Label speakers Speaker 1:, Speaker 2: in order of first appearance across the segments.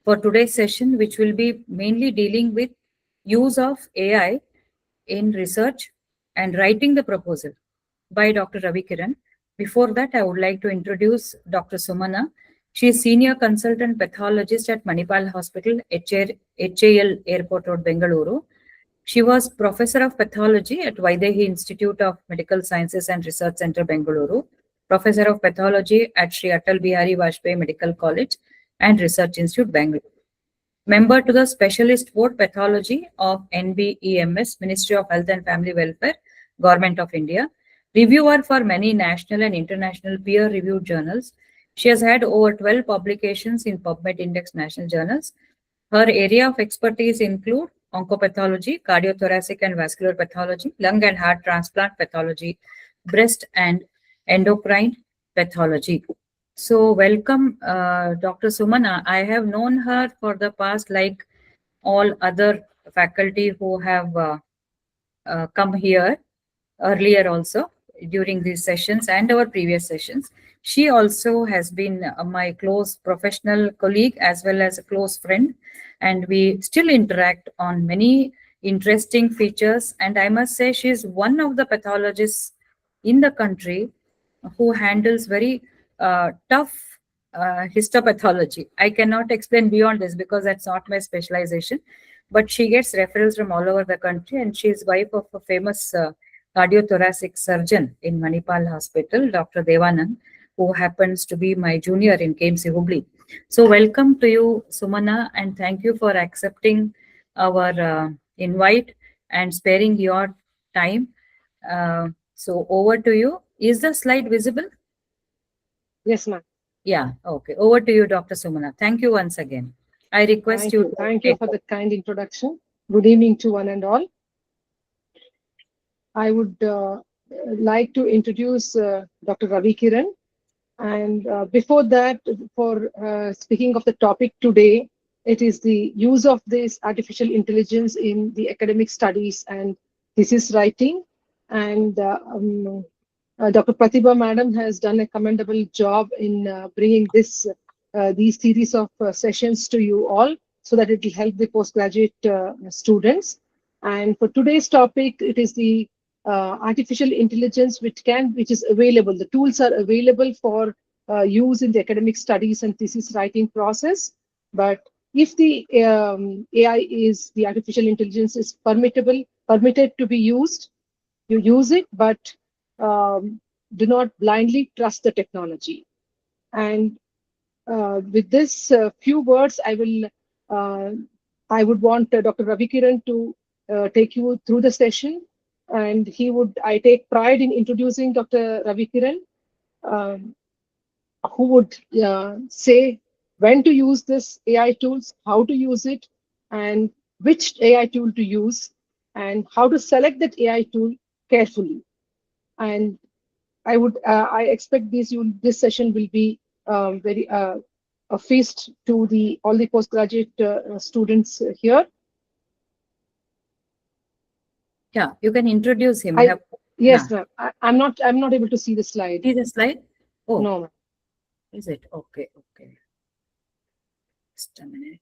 Speaker 1: for today's session, which will be mainly dealing with use of AI in research and writing the proposal by Dr. Ravi Kiran. Before that, I would like to introduce Dr. Sumana. She is Senior Consultant Pathologist at Manipal Hospital, HAL Airport Road, Bengaluru. She was Professor of Pathology at Vaidehi Institute of Medical Sciences and Research Center, Bengaluru, Professor of Pathology at Sri Atal Bihari Vajpayee Medical College and Research Institute, Bengaluru. Member to the Specialist Board Pathology of NBEMS, Ministry of Health and Family Welfare, Government of India. Reviewer for many national and international peer-reviewed journals. She has had over 12 publications in PubMed Index national journals. Her area of expertise include oncopathology, cardiothoracic and vascular pathology, lung and heart transplant pathology, breast and endocrine pathology. So welcome, Dr. Sumana. I have known her for the past, like all other faculty who have come here earlier also during these sessions and our previous sessions. She also has been my close professional colleague as well as a close friend, and we still interact on many interesting features. And I must say, she is one of the pathologists in the country who handles very tough histopathology. I cannot explain beyond this because that's not my specialization, but she gets referrals from all over the country, and she is wife of a famous cardiothoracic surgeon in Manipal Hospital, Dr. Devanand, who happens to be my junior in KMC Hubli. So welcome to you, Sumana, and thank you for accepting our invite and sparing your time. So over to you. Is the slide visible?
Speaker 2: Yes, ma'am.
Speaker 1: Yeah, okay. Over to you, Dr. Sumana. Thank you once again. I request
Speaker 2: Thank you. Thank you for the kind introduction. Good evening to one and all. I would like to introduce Dr. Ravi Kiran. And before that, for speaking of the topic today, it is the use of this artificial intelligence in the academic studies and thesis writing. And Dr. Pratibha Madam has done a commendable job in bringing these series of sessions to you all so that it will help the postgraduate students. And for today's topic, it is the artificial intelligence which is available. The tools are available for use in the academic studies and thesis writing process. But if the the artificial intelligence is permitted to be used, you use it, but do not blindly trust the technology. And with this few words, I would want Dr. Ravi Kiran to take you through the session. And I take pride in introducing Dr. Ravi Kiran, who would say when to use this AI tools, how to use it, and which AI tool to use, and how to select that AI tool carefully. And I expect this session will be very a feast to all the postgraduate students here.
Speaker 1: Yeah, you can introduce him.
Speaker 2: Yes, ma'am. I'm not able to see the slide.
Speaker 1: See the slide? Oh,
Speaker 2: no.
Speaker 1: Is it? Okay, okay. Just a minute.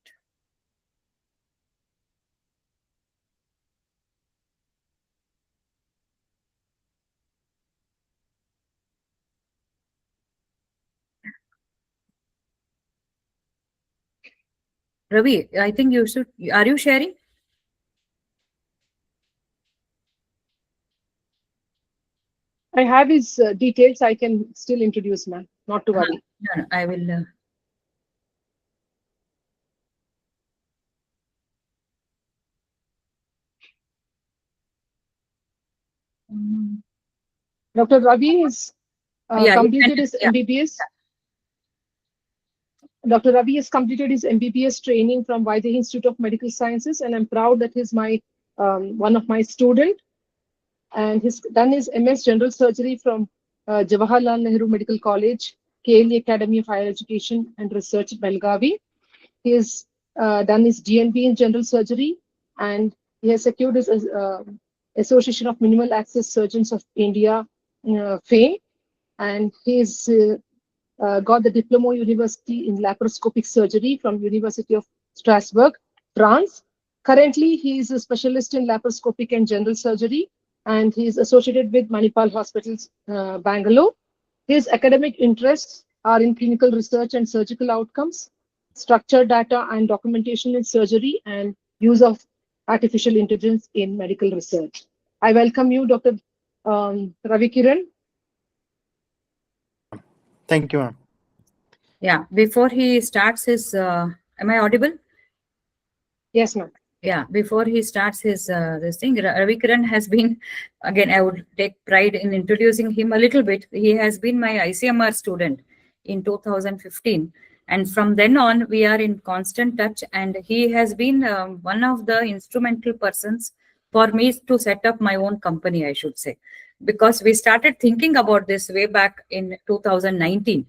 Speaker 1: Ravi, I think you should. Are you sharing?
Speaker 2: I have his details. I can still introduce, ma'am. Not to worry.
Speaker 1: No, I will.
Speaker 2: Dr. Ravi is completed his MBBS. Dr. Ravi has completed his MBBS training from Vaidehi Institute of Medical Sciences, and I'm proud that he's one of my student. And he's done his MS General Surgery from Jawaharlal Nehru Medical College, KLE Academy of Higher Education and Research, Belgavi. He has done his DNB in General Surgery, and he has secured his Association of Minimal Access Surgeons of India fame. And he is got the Diploma University in Laparoscopic Surgery from University of Strasbourg, France. Currently, he is a specialist in laparoscopic and general surgery, and he is associated with Manipal Hospitals, Bangalore. His academic interests are in clinical research and surgical outcomes, structured data and documentation in surgery, and use of artificial intelligence in medical research. I welcome you, Dr. Ravi Kiran.
Speaker 3: Thank you, ma'am.
Speaker 1: Yeah, before he starts his, am I audible?
Speaker 2: Yes, ma'am.
Speaker 1: Yeah, before he starts his this thing, Ravi Kiran has been, again, I would take pride in introducing him a little bit. He has been my ICMR student in 2015, and from then on we are in constant touch, and he has been one of the instrumental persons for me to set up my own company, I should say, because we started thinking about this way back in 2019,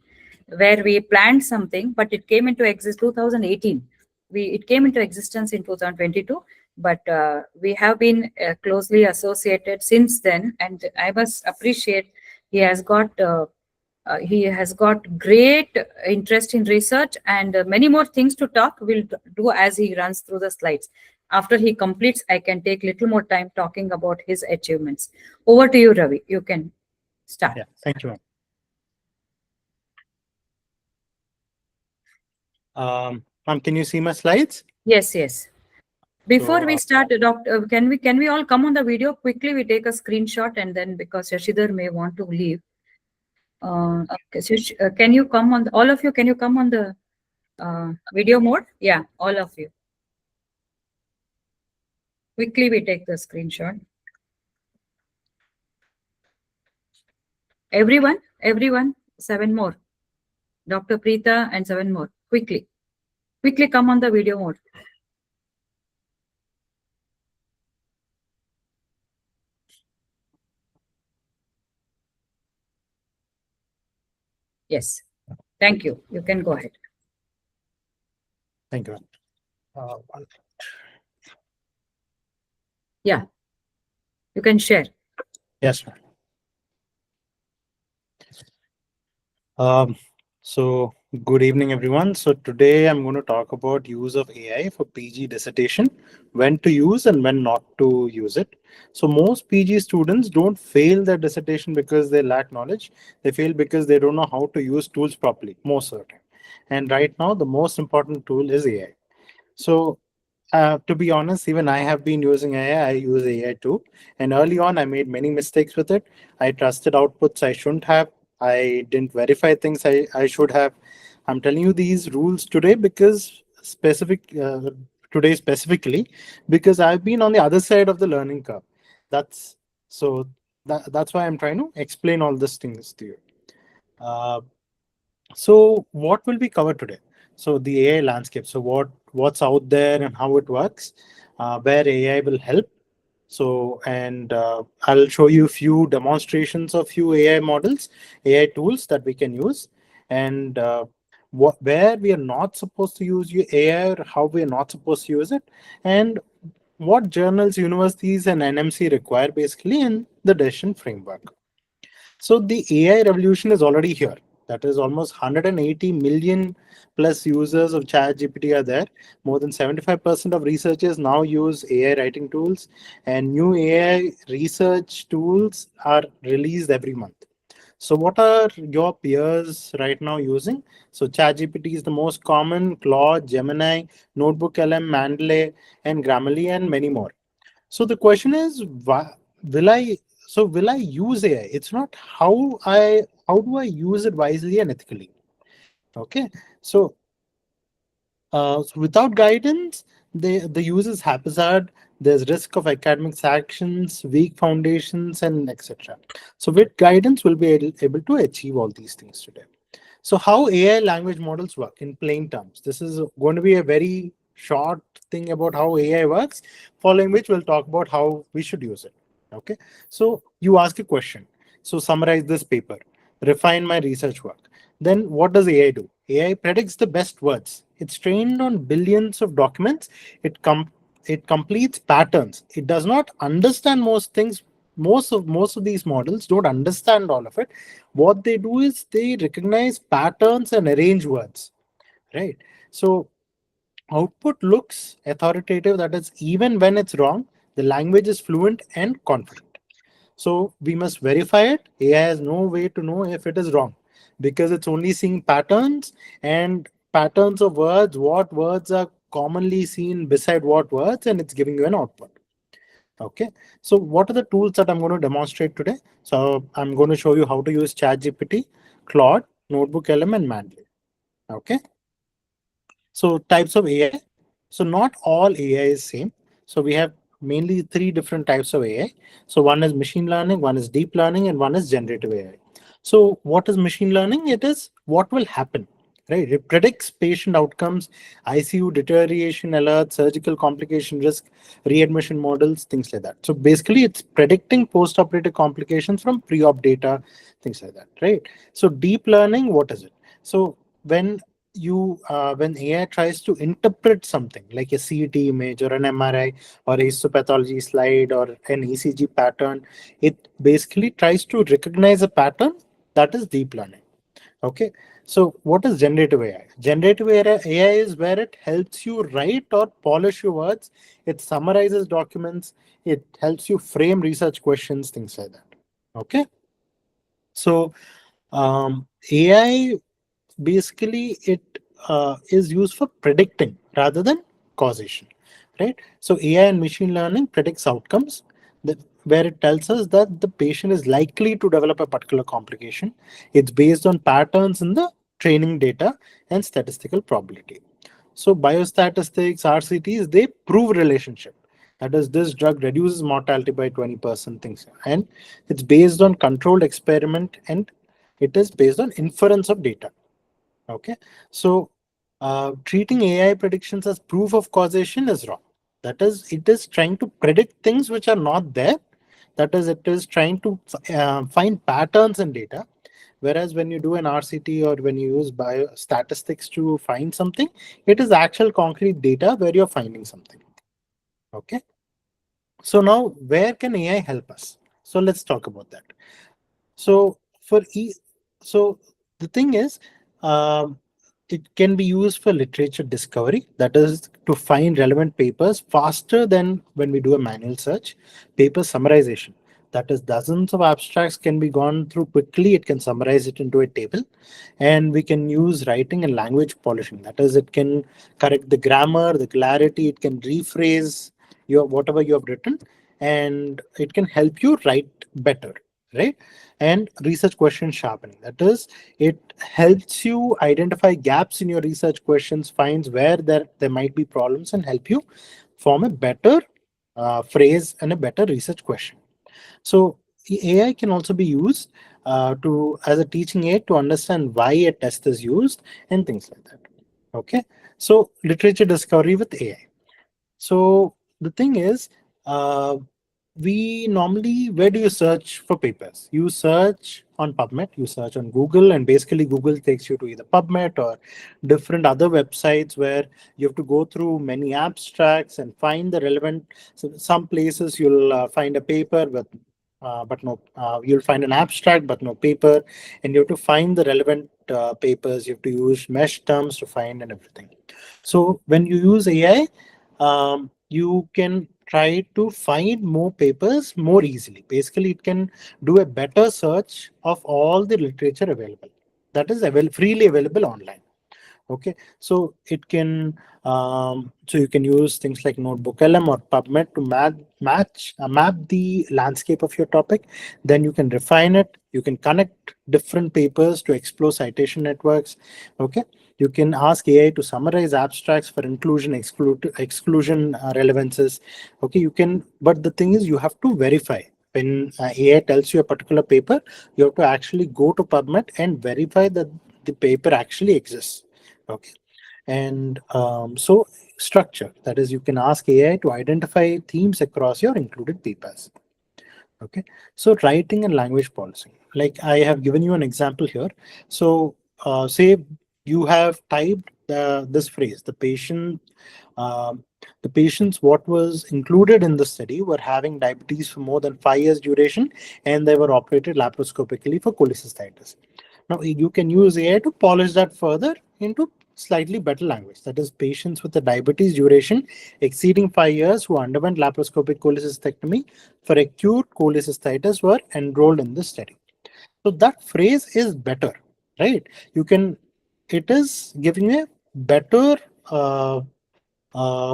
Speaker 1: where we planned something, but it came into existence 2018. It came into existence in 2022, but we have been closely associated since then, and I must appreciate he has got great interest in research, and many more things to talk. We'll do as he runs through the slides. After he completes, I can take little more time talking about his achievements. Over to you, Ravi. You can start.
Speaker 3: Yeah, thank you, ma'am. Ma'am, can you see my slides?
Speaker 1: Yes, yes. Before
Speaker 3: So,
Speaker 1: we start, Doctor, can we all come on the video quickly? We take a screenshot, and then because Shashidhar may want to leave, can you come on all of you? Can you come on the video mode? Yeah, all of you. Quickly, we take the screenshot. Everyone, 7 more. Dr. Preeta and 7 more. Quickly come on the video mode. Yes. Thank you. You can go ahead.
Speaker 3: thank you, ma'am.
Speaker 1: Yeah. You can share.
Speaker 3: Yes, ma'am. So good evening, everyone. So today I'm going to talk about use of AI for PG dissertation, when to use and when not to use it. So most PG students don't fail their dissertation because they lack knowledge. They fail because they don't know how to use tools properly, most of the time. And right now, the most important tool is AI. So to be honest, even I have been using AI. I use AI too. And early on, I made many mistakes with it. I trusted outputs I shouldn't have. I didn't verify things I should have. I'm telling you these rules today because today specifically, because I've been on the other side of the learning curve. That's so that's why I'm trying to explain all these things to you. Uh, so what will be covered today? So the AI landscape. So what's out there and how it works, where AI will help. So and I'll show you a few demonstrations of few AI models, AI tools that we can use, and where we are not supposed to use AI or how we are not supposed to use it, and what journals, universities, and NMC require basically in the decision framework. So the AI revolution is already here. That is almost 180 million plus users of ChatGPT are there. More than 75% of researchers now use AI writing tools, and new AI research tools are released every month. So what are your peers right now using? So ChatGPT is the most common, Claude, Gemini, Notebook LM, Mandalay, and Grammarly, and many more. So the question is, will I? So will I use AI? It's not how do I use it wisely and ethically? Okay. So, so without guidance, the use is haphazard. There's risk of academic sanctions, weak foundations, and etc. So with guidance, we'll be able to achieve all these things today. So how AI language models work in plain terms. This is going to be a very short thing about how AI works, following which we'll talk about how we should use it. Okay. So you ask a question. So summarize this paper, refine my research work. Then what does AI do? AI predicts the best words. It's trained on billions of documents. It completes patterns. It does not understand most things most of these models don't understand all of it. What they do is they recognize patterns and arrange words, right? So output looks authoritative, that is, even when it's wrong, the language is fluent and confident. So we must verify it. AI has no way to know if it is wrong because it's only seeing patterns and patterns of words, what words are commonly seen beside what words, and it's giving you an output. Okay. So what are the tools that I'm going to demonstrate today? So I'm going to show you how to use ChatGPT, Claude, Notebook LM, and Manly. Okay. So types of AI. So not all AI is same. So we have mainly three different types of AI. So one is machine learning, one is deep learning, and one is generative AI. So what is machine learning? It is what will happen, right? It predicts patient outcomes, ICU deterioration alerts, surgical complication risk, readmission models, things like that. So basically it's predicting post-operative complications from pre-op data, things like that, right? So deep learning, what is it? So when AI tries to interpret something like a CT image or an MRI or a histopathology slide or an ECG pattern, it basically tries to recognize a pattern. That is deep learning. Okay. So what is generative AI? Generative AI is where it helps you write or polish your words. It summarizes documents. It helps you frame research questions, things like that. Okay. So AI basically it is used for predicting rather than causation, right? So AI and machine learning predicts outcomes that, where it tells us that the patient is likely to develop a particular complication. It's based on patterns in the training data and statistical probability. So biostatistics, RCTs, they prove relationship. That is, this drug reduces mortality by 20%, things, and it's based on controlled experiment, and it is based on inference of data. Okay, so treating AI predictions as proof of causation is wrong. That is, it is trying to predict things which are not there. That is, it is trying to find patterns in data. Whereas when you do an RCT or when you use biostatistics to find something, it is actual concrete data where you're finding something. Okay. So now where can AI help us? So let's talk about that. So for so the thing is, um, it can be used for literature discovery, that is to find relevant papers faster than when we do a manual search. Paper summarization, that is dozens of abstracts can be gone through quickly. It can summarize it into a table, and we can use writing and language polishing. That is, it can correct the grammar, the clarity, it can rephrase your whatever you have written, and it can help you write better, right? And research question sharpening, that is, it helps you identify gaps in your research questions, finds where there might be problems, and help you form a better phrase and a better research question. So AI can also be used to as a teaching aid to understand why a test is used and things like that. Okay, so literature discovery with AI. So the thing is, uh, we normally, where do you search for papers? You search on PubMed, you search on Google, and basically Google takes you to either PubMed or different other websites where you have to go through many abstracts and find the relevant. So some places you'll find a paper but no, you'll find an abstract but no paper, and you have to find the relevant papers. You have to use mesh terms to find and everything. So when you use AI, you can try to find more papers more easily. Basically, it can do a better search of all the literature available that is freely available online. Okay, so it can so you can use things like Notebook LM or PubMed to map the landscape of your topic. Then you can refine it. You can connect different papers to explore citation networks. Okay, you can ask AI to summarize abstracts for inclusion, exclusion relevances. Okay, you can, but the thing is, you have to verify. When AI tells you a particular paper, you have to actually go to PubMed and verify that the paper actually exists. Okay, and so structure, that is, you can ask AI to identify themes across your included papers. Okay, so writing and language policy, like I have given you an example here. So say You have typed this phrase, um, the patients what was included in the study were having diabetes for more than 5 years duration, and they were operated laparoscopically for cholecystitis. Now you can use AI to polish that further into slightly better language. That is, patients with a diabetes duration exceeding 5 years who underwent laparoscopic cholecystectomy for acute cholecystitis were enrolled in the study. So that phrase is better, right? You can, it is giving a better, uh,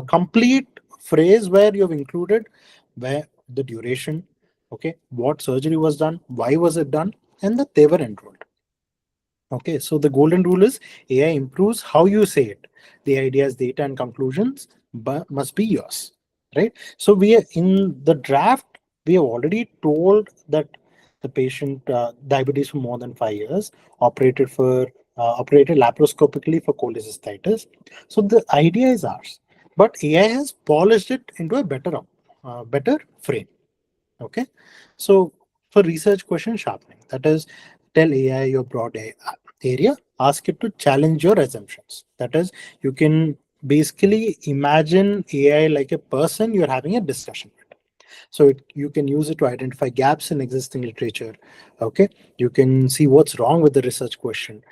Speaker 3: complete phrase where you have included where the duration, okay, what surgery was done, why was it done, and that they were enrolled. Okay, so the golden rule is AI improves how you say it. The ideas, data, and conclusions but must be yours, right? So we are in the draft. We have already told that the patient diabetes for more than 5 years, operated laparoscopically for cholecystitis. So the idea is ours, but AI has polished it into a better frame. Okay, so for research question sharpening, that is, tell AI your area, ask it to challenge your assumptions. That is, you can basically imagine AI like a person you're having a discussion with. So you can use it to identify gaps in existing literature. Okay, you can see what's wrong with the research question,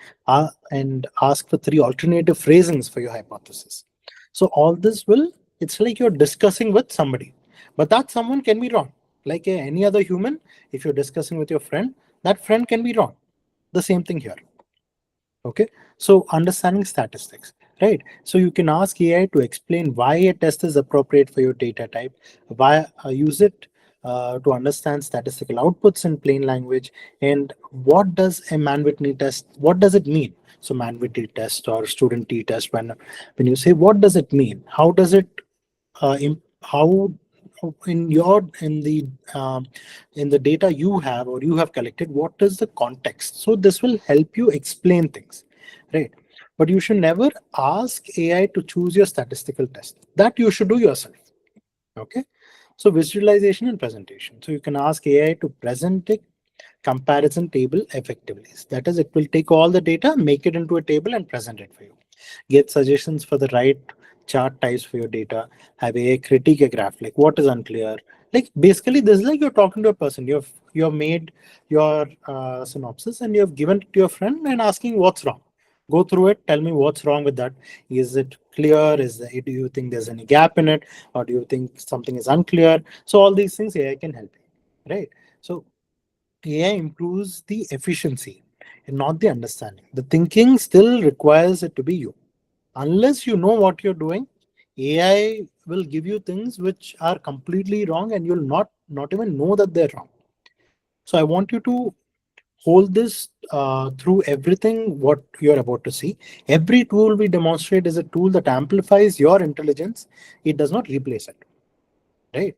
Speaker 3: and ask for 3 alternative phrasings for your hypothesis. So all this will, it's like you're discussing with somebody, but that someone can be wrong. Like any other human, if you're discussing with your friend, that friend can be wrong. The same thing here. Okay, so understanding statistics, right? So you can ask AI to explain why a test is appropriate for your data type, why use it to understand statistical outputs in plain language, and what does a man-Whitney test, what does it mean? So man-Whitney test or student t-test, when you say what does it mean, how does it how in the data you have or you have collected, what is the context? So this will help you explain things, right? But you should never ask AI to choose your statistical test. That you should do yourself. Okay, so visualization and presentation. So you can ask AI to present a comparison table effectively. That is, it will take all the data, make it into a table, and present it for you. Get suggestions for the right chart types for your data. Have a critique a graph, like what is unclear. Like basically, this is like you're talking to a person. You have made your synopsis and you have given it to your friend and asking what's wrong. Go through it. Tell me what's wrong with that. Is it clear? Do you think there's any gap in it, or do you think something is unclear? So all these things AI can help you, right? So AI improves the efficiency and not the understanding. The thinking still requires it to be you. Unless you know what you're doing, AI will give you things which are completely wrong and you'll not even know that they're wrong. So I want you to hold this through everything what you're about to see. Every tool we demonstrate is a tool that amplifies your intelligence. It does not replace it, right?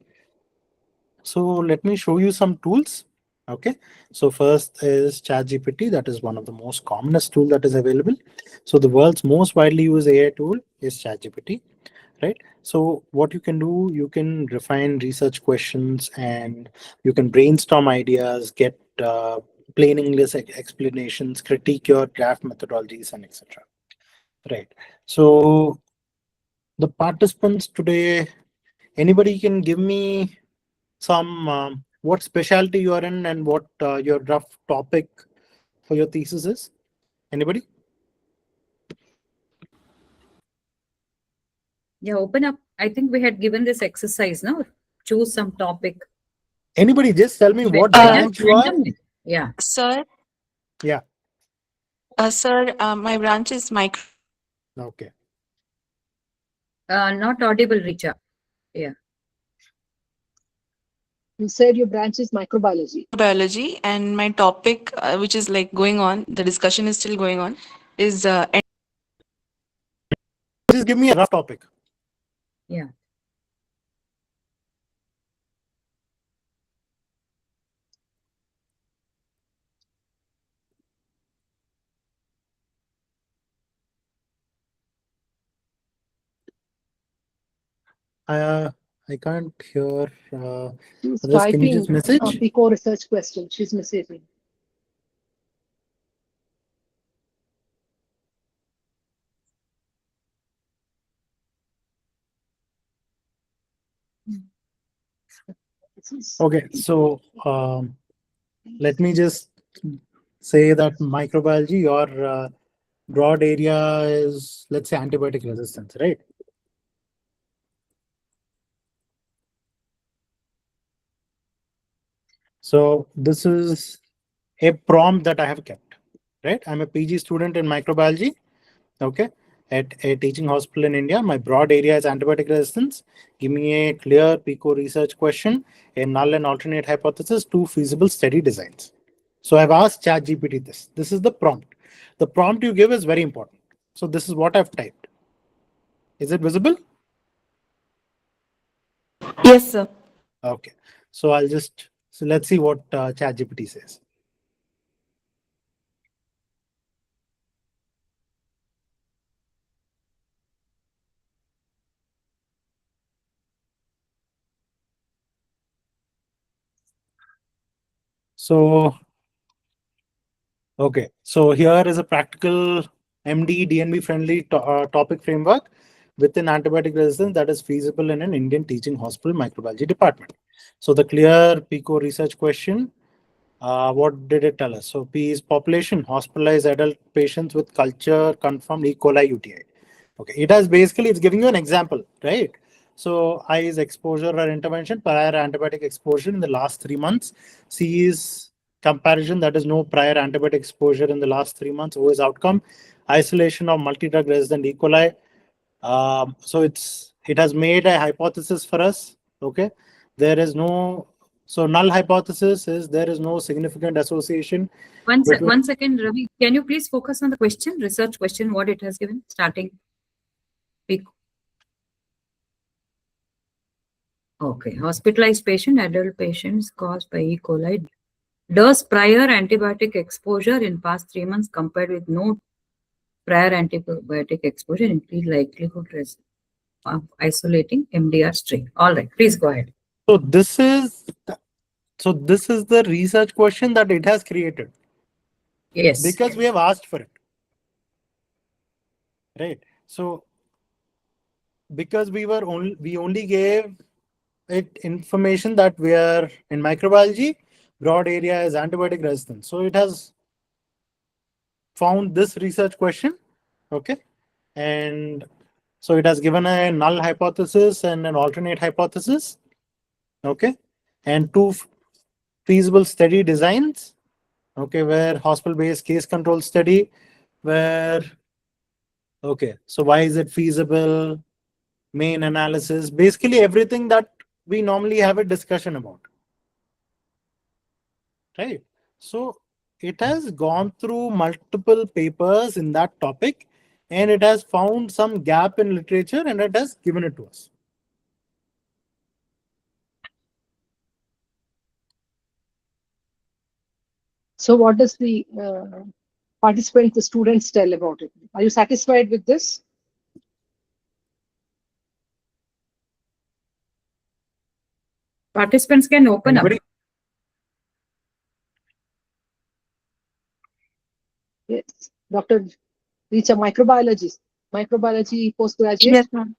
Speaker 3: So let me show you some tools. Okay, so first is ChatGPT. That is one of the most commonest tool that is available. So the world's most widely used AI tool is ChatGPT, right? So what you can do, you can refine research questions and you can brainstorm ideas, get plain English explanations, critique your draft methodologies, and etc. Right. So the participants today, anybody can give me some what specialty you are in and what your rough topic for your thesis is? Anybody?
Speaker 1: Yeah, open up. I think we had given this exercise now. Choose some topic.
Speaker 3: Anybody? Just tell me what
Speaker 1: Just
Speaker 3: branch you are.
Speaker 1: randomly. Yeah.
Speaker 4: Sir,
Speaker 3: Yeah.
Speaker 4: sir, my branch is
Speaker 3: Okay.
Speaker 1: Not audible, Richa. Yeah.
Speaker 2: You said your branch is microbiology.
Speaker 4: microbiology, and my topic, which is like going on, the discussion is still going on, is
Speaker 3: Just give me a rough topic.
Speaker 1: Yeah.
Speaker 3: Uh, I can't hear.
Speaker 2: She's
Speaker 3: Others, can you just
Speaker 2: typing
Speaker 3: message?
Speaker 2: PICO research question. She's messaging.
Speaker 3: Okay, so let me just say that microbiology, your broad area is, let's say, antibiotic resistance, right? So this is a prompt that I have kept, right? I'm a PG student in microbiology, okay, at a teaching hospital in India. My broad area is antibiotic resistance. Give me a clear PICO research question, a null and alternate hypothesis, two feasible study designs. So I've asked ChatGPT this. This is the prompt. The prompt you give is very important. So this is what I've typed. Is it visible?
Speaker 4: Yes, sir.
Speaker 3: Okay. So let's see what ChatGPT says. So, okay. So here is a practical MD DNB friendly topic framework within antibiotic resistance that is feasible in an Indian teaching hospital microbiology department. So the clear PICO research question, what did it tell us? So P is population, hospitalized adult patients with culture confirmed E. coli UTI. Okay, it's giving you an example, right? So I is exposure or intervention, prior antibiotic exposure in the last 3 months. C is comparison, that is no prior antibiotic exposure in the last 3 months. O is outcome, isolation of multi-drug resistant E. coli. So it has made a hypothesis for us. Okay, there is no, so null hypothesis is there is no significant association.
Speaker 1: One
Speaker 3: between-
Speaker 1: second, Ravi. Can you please focus on the question, research question, what it has given, starting? Okay, hospitalized patient, adult patients caused by E. coli. Does prior antibiotic exposure in past 3 months compared with no prior antibiotic exposure increase likelihood of isolating MDR strain? All right, please go ahead.
Speaker 3: So this is the research question that it has created
Speaker 1: Yes.
Speaker 3: because we have asked for it, right? So because we only gave it information that we are in microbiology, broad area is antibiotic resistance. So it has found this research question, okay, and so it has given a null hypothesis and an alternate hypothesis, okay, and two feasible study designs, okay, where hospital-based case control study, where, okay, so why is it feasible, main analysis, basically everything that we normally have a discussion about, right? So it has gone through multiple papers in that topic and it has found some gap in literature and it has given it to us.
Speaker 2: So what does the participants, the students tell about it? Are you satisfied with this?
Speaker 1: Participants can open
Speaker 3: Anybody?
Speaker 1: up.
Speaker 2: Yes. Dr. Reach, a microbiologist, microbiology postgraduate.
Speaker 4: Yes, ma'am.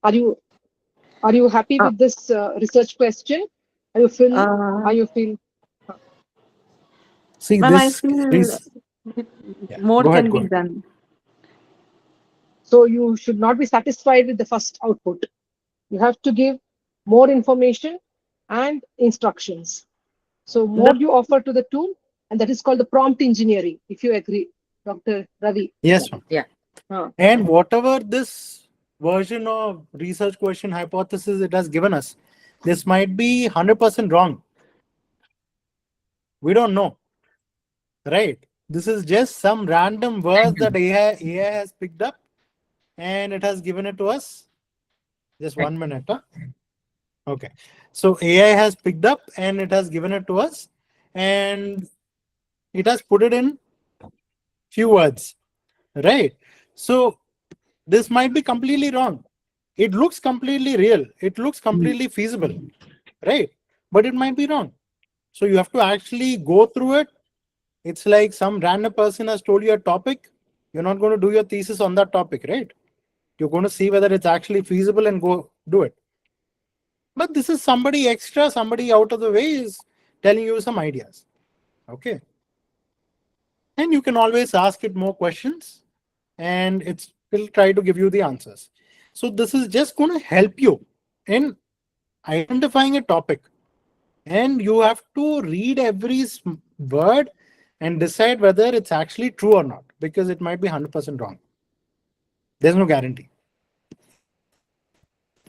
Speaker 2: Are you happy with this research question? Are you feel
Speaker 3: See
Speaker 4: ma'am, I
Speaker 3: this.
Speaker 4: feel
Speaker 3: Yeah,
Speaker 4: more
Speaker 3: go ahead,
Speaker 4: can
Speaker 3: go
Speaker 4: be
Speaker 3: ahead.
Speaker 4: done.
Speaker 2: so you should not be satisfied with the first output. You have to give more information and instructions. So more you offer to the tool, and that is called the prompt engineering, if you agree, Dr. Ravi.
Speaker 3: Yes, ma'am.
Speaker 1: Yeah.
Speaker 3: And whatever this version of research question hypothesis it has given us, this might be 100% wrong. We don't know, right? This is just some random words that AI has picked up and it has given it to us. Just 1 minute. Huh? Okay. So AI has picked up and it has given it to us and it has put it in few words, right? So this might be completely wrong. It looks completely real. It looks completely feasible, right? But it might be wrong. So you have to actually go through it. It's like some random person has told you a topic. You're not going to do your thesis on that topic, right? You're going to see whether it's actually feasible and go do it. But this is somebody extra, somebody out of the way is telling you some ideas. Okay. And you can always ask it more questions and it will try to give you the answers. So this is just going to help you in identifying a topic. And you have to read every word and decide whether it's actually true or not, because it might be 100% wrong. There's no guarantee.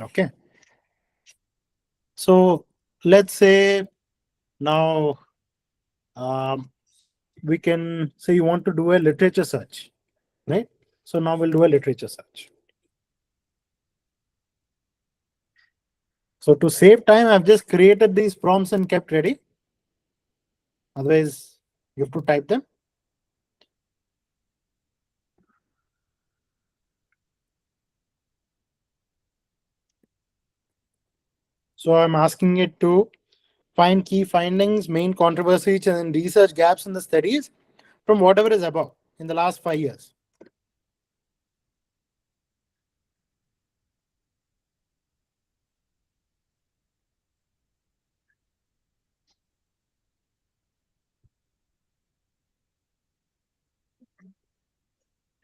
Speaker 3: Okay. So let's say now we can say you want to do a literature search, right? So now we'll do a literature search. So to save time, I've just created these prompts and kept ready. Otherwise, you have to type them. So I'm asking it to find key findings, main controversies, and research gaps in the studies from whatever is above in the last 5 years.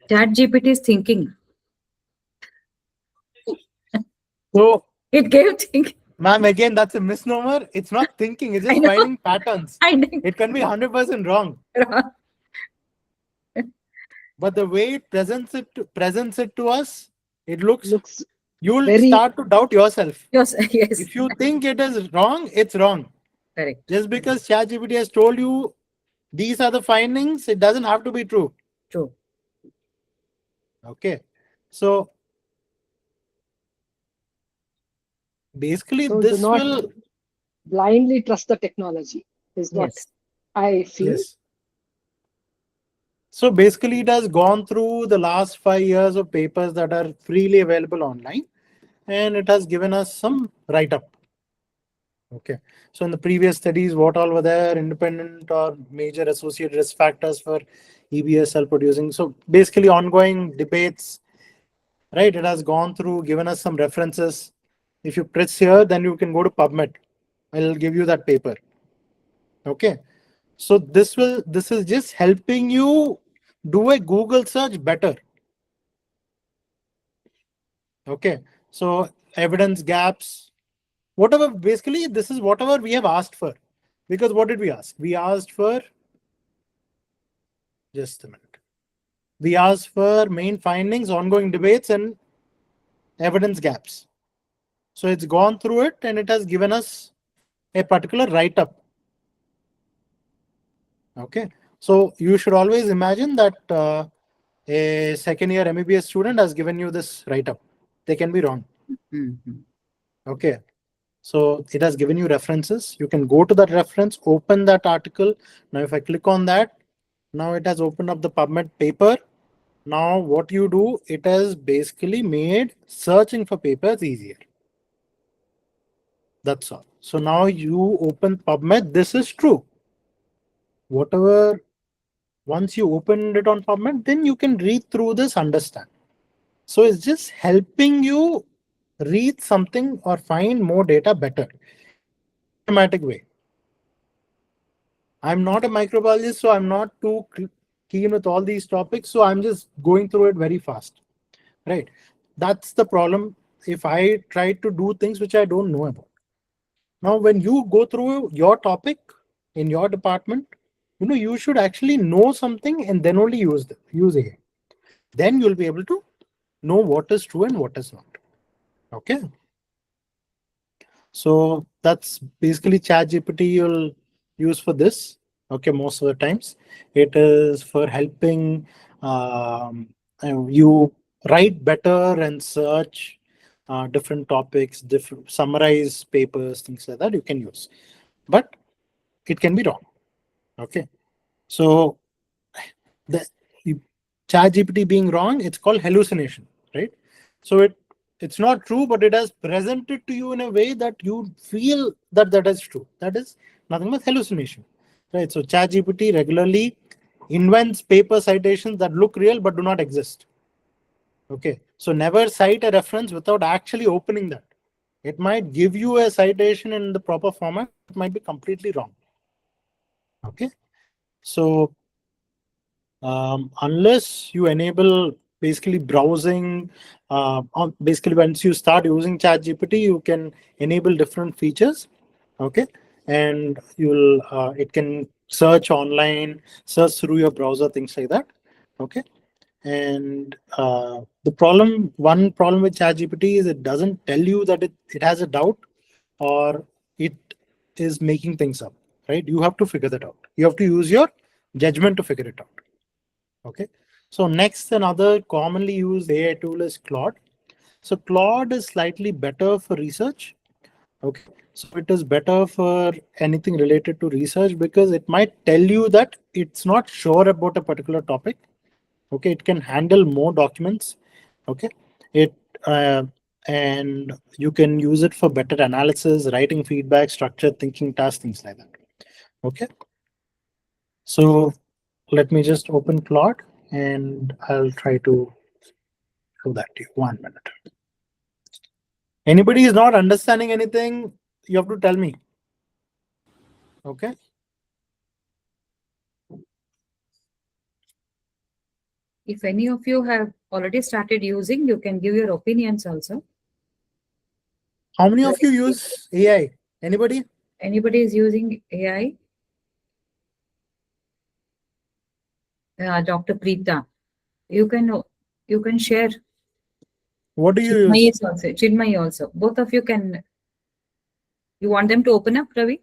Speaker 1: ChatGPT is thinking.
Speaker 3: So,
Speaker 1: It gave thinking.
Speaker 3: ma'am, again, that's a misnomer. It's not thinking, it's
Speaker 1: I
Speaker 3: just
Speaker 1: know.
Speaker 3: finding patterns.
Speaker 1: I think.
Speaker 3: It can be 100% wrong. But the way it presents it to us, it looks you'll
Speaker 2: very-
Speaker 3: start to doubt yourself.
Speaker 1: Yes, yes.
Speaker 3: If you think it is wrong, it's wrong.
Speaker 1: Correct.
Speaker 3: Just because ChatGPT has told you these are the findings, it doesn't have to be true.
Speaker 1: True.
Speaker 3: Okay. So basically,
Speaker 2: So do
Speaker 3: this
Speaker 2: not
Speaker 3: will
Speaker 2: blindly trust the technology, is what
Speaker 1: Yes.
Speaker 2: I feel.
Speaker 3: yes. So basically, it has gone through the last 5 years of papers that are freely available online, and it has given us some write-up. Okay. So in the previous studies, what all were there, independent or major associated risk factors for EBS cell producing. So basically ongoing debates, right? It has gone through, given us some references. If you press here, then you can go to PubMed. I'll give you that paper. Okay. So this is just helping you do a Google search better. Okay. So evidence gaps, whatever, basically this is whatever we have asked for. Because what did we ask? We asked for, just a minute. We asked for main findings, ongoing debates, and evidence gaps. So it's gone through it and it has given us a particular write-up. Okay. So you should always imagine that a second year MBBS student has given you this write-up. They can be wrong.
Speaker 1: Mhm.
Speaker 3: Okay. So it has given you references. You can go to that reference, open that article. Now, if I click on that, now it has opened up the PubMed paper. Now, what you do, it has basically made searching for papers easier. That's all. So now you open PubMed. This is true. Whatever, once you open it on PubMed, then you can read through this, understand. So it's just helping you read something or find more data better. Systematic way. I'm not a microbiologist, so I'm not too keen with all these topics. So I'm just going through it very fast. Right. That's the problem. If I try to do things which I don't know about. Now, when you go through your topic in your department, you should actually know something and then only use it. Then you'll be able to know what is true and what is not. Okay. So that's basically ChatGPT you'll use for this. Okay, most of the times it is for helping you write better and search different topics, different summarize papers, things like that you can use. But it can be wrong. Okay, so the ChatGPT being wrong, it's called hallucination, right? So it's not true, but it has presented to you in a way that you feel that is true. That is nothing but hallucination, right? So ChatGPT regularly invents paper citations that look real but do not exist. Okay, so never cite a reference without actually opening that. It might give you a citation in the proper format, it might be completely wrong. Okay, so unless you enable basically browsing, basically once you start using ChatGPT, you can enable different features. Okay, and you'll it can search online, search through your browser, things like that. Okay, and one problem with ChatGPT is it doesn't tell you that it has a doubt or it is making things up, right? You have to figure that out. You have to use your judgment to figure it out. Okay. So next, another commonly used AI tool is Claude. So Claude is slightly better for research. Okay. So it is better for anything related to research because it might tell you that it's not sure about a particular topic. Okay. It can handle more documents. Okay. It uh, and you can use it for better analysis, writing feedback, structured thinking tasks, things like that. Okay. So let me just open Claude and I'll try to show that to you. 1 minute. Anybody is not understanding anything, you have to tell me. Okay.
Speaker 1: If any of you have already started using, you can give your opinions also.
Speaker 3: How many of you use AI? Anybody?
Speaker 1: Anybody is using AI? Dr. Preeta, you can share.
Speaker 3: What do you
Speaker 1: Chinmay
Speaker 3: use?
Speaker 1: is also. Chinmay also. Both of you can. You want them to open up, Ravi?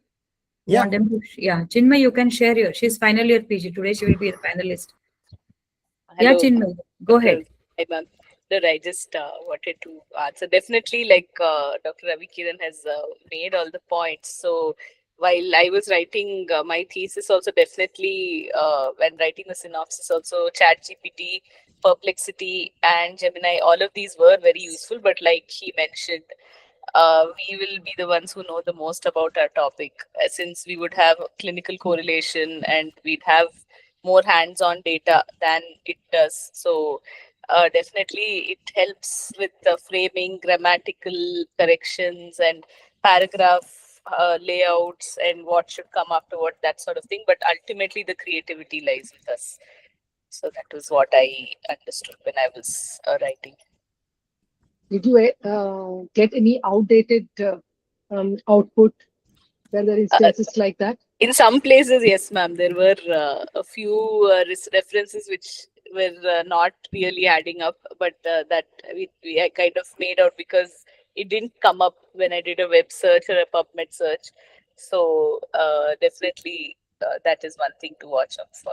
Speaker 1: You
Speaker 3: Yeah.
Speaker 1: want them to? Yeah, Chinmay, you can share your. She's final year PG today. She will be a panelist. Yeah,
Speaker 5: Hello,
Speaker 1: Chinmay, go
Speaker 5: Dr.
Speaker 1: ahead.
Speaker 5: Hi, ma'am. No, I just wanted to answer. Definitely, like Dr. Ravi Kiran has made all the points. So while I was writing my thesis, also definitely when writing the synopsis, also ChatGPT, Perplexity, and Gemini, all of these were very useful. But like he mentioned, we will be the ones who know the most about our topic, since we would have clinical correlation and we'd have more hands-on data than it does. So definitely it helps with the framing, grammatical corrections, and paragraph layouts and what should come afterward, that sort of thing. But ultimately the creativity lies with us. So that was what I understood when I was writing.
Speaker 2: Did you get any outdated output? Were there instances like that?
Speaker 5: In some places, yes, ma'am. There were a few references which were not really adding up, but that I kind of made out because it didn't come up when I did a web search or a PubMed search. So definitely that is one thing to watch out for.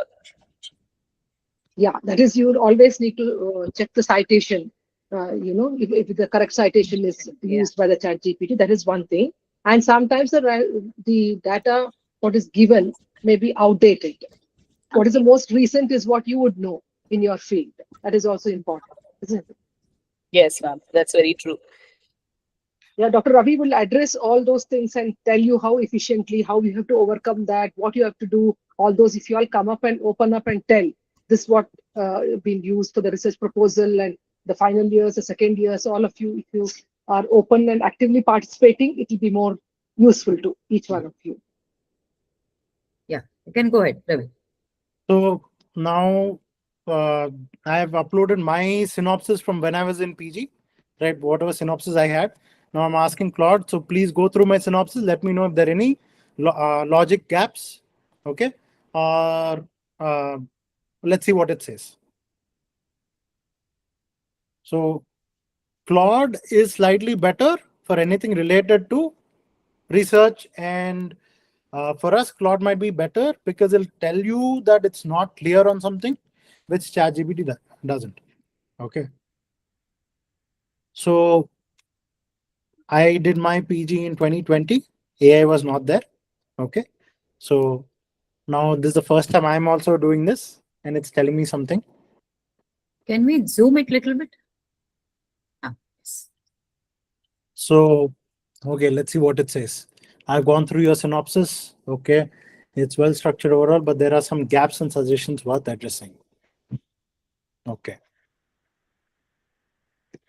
Speaker 2: Yeah, that is, you would always need to check the citation. If the correct citation is used by the chat GPT, that is one thing. And sometimes the data, what is given, may be outdated. What is the most recent is what you would know in your field. That is also important, isn't it?
Speaker 5: Yes, ma'am. That's very true.
Speaker 2: Yeah, Dr. Ravi will address all those things and tell you how efficiently, how you have to overcome that, what you have to do, all those. If you all come up and open up and tell this what been used for the research proposal and the final years, the second years, all of you, if you are open and actively participating, it will be more useful to each one of you.
Speaker 1: Yeah, you can go ahead, Ravi.
Speaker 3: So now I have uploaded my synopsis from when I was in PG, right? Whatever synopsis I had. Now I'm asking Claude, so please go through my synopsis. Let me know if there are any logic gaps. Okay. Or let's see what it says. So Claude is slightly better for anything related to research, and for us, Claude might be better because it'll tell you that it's not clear on something, which ChatGPT doesn't. Okay. So I did my PG in 2020. AI was not there. Okay. So now this is the first time I'm also doing this, and it's telling me something.
Speaker 1: Can we zoom it a little bit? Yes.
Speaker 3: So, okay, let's see what it says. I've gone through your synopsis. Okay. It's well structured overall, but there are some gaps and suggestions worth addressing. Okay.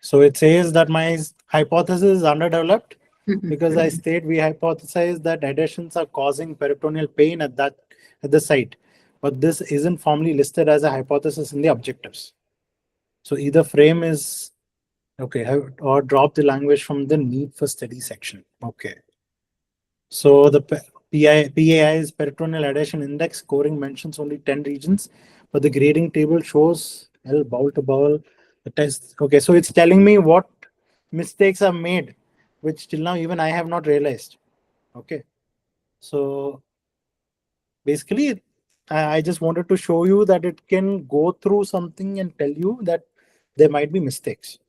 Speaker 3: So it says that my hypothesis is underdeveloped. because I state we hypothesize that adhesions are causing peritoneal pain at the site, but this isn't formally listed as a hypothesis in the objectives. So either frame is okay, or drop the language from the need for study section. Okay. So the PAI's peritoneal adhesion index scoring mentions only 10 regions, but the grading table shows L bowel to bowel. The test. Okay, so it's telling me what mistakes are made, which till now even I have not realized. Okay, so basically, I just wanted to show you that it can go through something and tell you that there might be mistakes.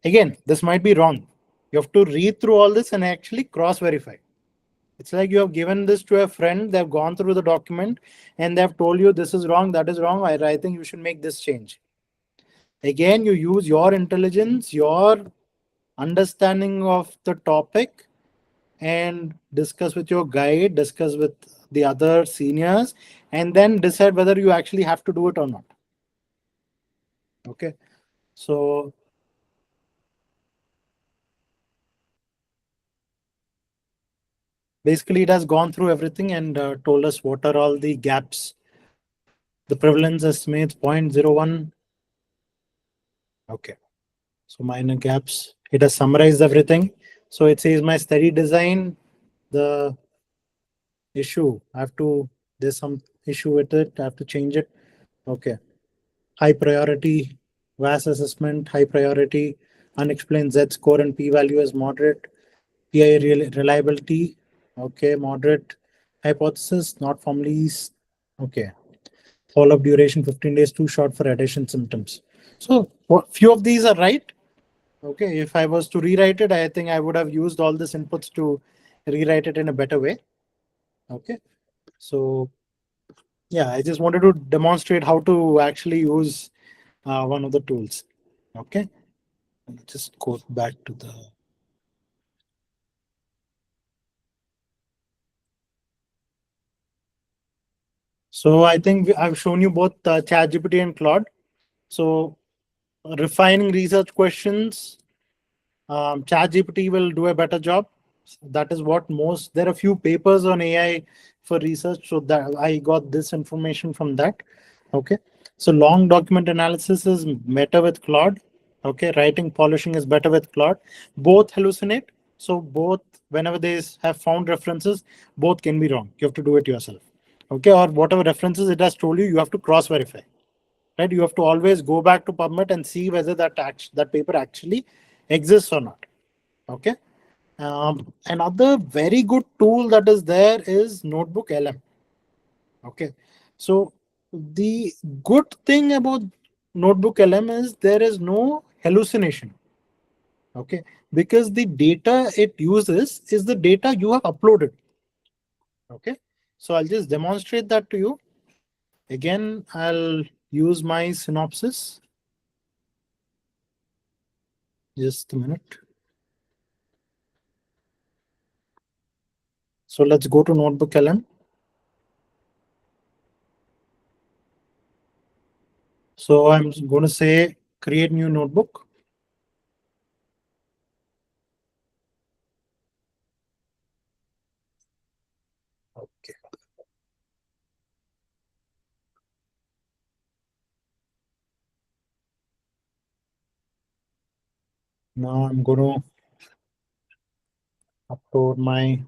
Speaker 3: Again, this might be wrong. You have to read through all this and actually cross verify. It's like you have given this to a friend, they've gone through the document and they've told you this is wrong, that is wrong. I think you should make this change. Again, you use your intelligence, your understanding of the topic, and discuss with your guide, discuss with the other seniors, and then decide whether you actually have to do it or not. Okay. So basically, it has gone through everything and told us what are all the gaps. The prevalence estimates 0.01. Okay. So minor gaps. It has summarized everything. So it says my study design, the issue, there's some issue with it. I have to change it. Okay. High priority, VAS assessment, high priority, unexplained Z score and P value is moderate. PI reliability, okay, moderate. Hypothesis, not formally, okay. Follow-up duration 15 days, too short for adhesion symptoms. So few of these are right. Okay, if I was to rewrite it, I think I would have used all these inputs to rewrite it in a better way. Okay, so yeah, I just wanted to demonstrate how to actually use one of the tools. Okay, just go back to the. So I think I've shown you both ChatGPT and Claude. So refining research questions, ChatGPT will do a better job. That is what most. There are a few papers on AI for research, so that I got this information from that. Okay, so long document analysis is better with Claude. Okay, writing polishing is better with Claude. Both hallucinate. So both, whenever they have found references, both can be wrong. You have to do it yourself. Okay, or whatever references it has told you, you have to cross verify. Right, you have to always go back to PubMed and see whether that paper actually exists or not. Okay. Another very good tool that is there is Notebook LM. Okay, so the good thing about Notebook LM is there is no hallucination. Okay, because the data it uses is the data you have uploaded. Okay, so I'll just demonstrate that to you. Again, I'll use my synopsis. Just a minute. So let's go to Notebook LM. So I'm going to say create new notebook. Okay. Now I'm going to upload my.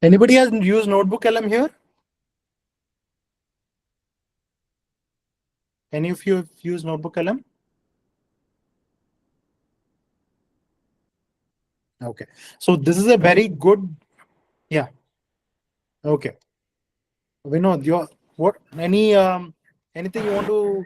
Speaker 3: Anybody has used Notebook LM here? Any of you have used Notebook LM? Okay, so this is a very good, yeah. Okay, Vinod, anything you want to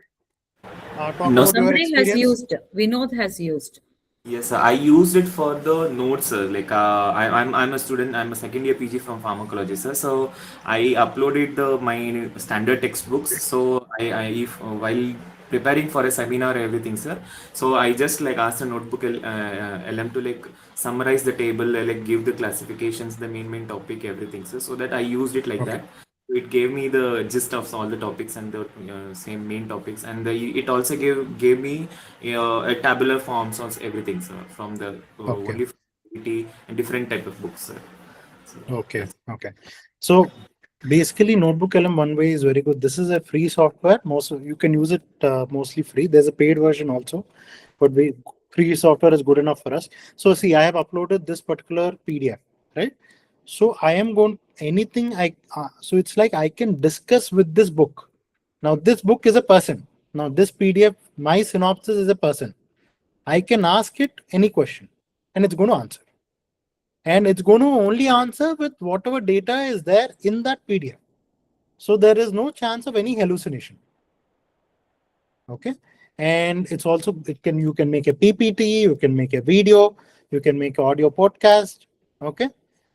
Speaker 3: talk
Speaker 6: No,
Speaker 3: about your
Speaker 1: Somebody has
Speaker 3: experience?
Speaker 1: used, Vinod has used.
Speaker 6: yes, I used it for the notes, sir. Like I'm a student. I'm a second year PG from pharmacology, sir. So I uploaded my standard textbooks. So I if while preparing for a seminar, everything, sir. So I just like asked a notebook LM to like summarize the table, like give the classifications, the main topic, everything, sir. So that I used it like
Speaker 3: Okay.
Speaker 6: that. It gave me the gist of all the topics and the same main topics, and it also gave me a tabular forms of everything, sir, from the
Speaker 3: Okay.
Speaker 6: only and different type of books, sir. So
Speaker 3: Okay.
Speaker 6: that's
Speaker 3: Okay. So basically, Notebook LM one way is very good. This is a free software. Most you can use it mostly free. There's a paid version also, but free software is good enough for us. So see, I have uploaded this particular PDF, right? So I am going anything so it's like I can discuss with this book. Now this book is a person. Now this PDF, my synopsis is a person. I can ask it any question, and it's going to answer. And it's going to only answer with whatever data is there in that PDF. So there is no chance of any hallucination. Okay. And it's also, you can make a PPT, you can make a video, you can make an audio podcast. Okay.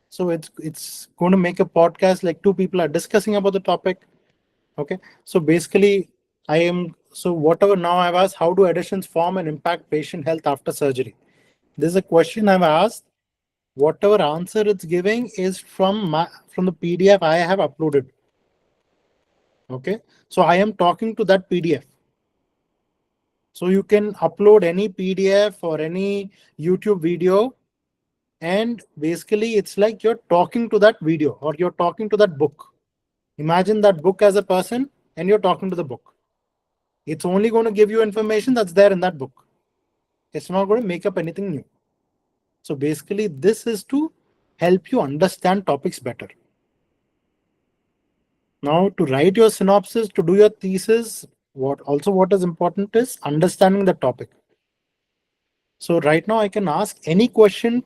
Speaker 3: So it's going to make a podcast like two people are discussing about the topic. Okay. So basically, so whatever now I've asked, how do additions form and impact patient health after surgery? This is a question I've asked. Whatever answer it's giving is from the PDF I have uploaded. Okay, so I am talking to that PDF. So you can upload any PDF or any YouTube video, and basically it's like you're talking to that video or you're talking to that book. Imagine that book as a person and you're talking to the book. It's only going to give you information that's there in that book. It's not going to make up anything new. So basically this is to help you understand topics better. Now, to write your synopsis, to do your thesis, what is important is understanding the topic. So right now I can ask any question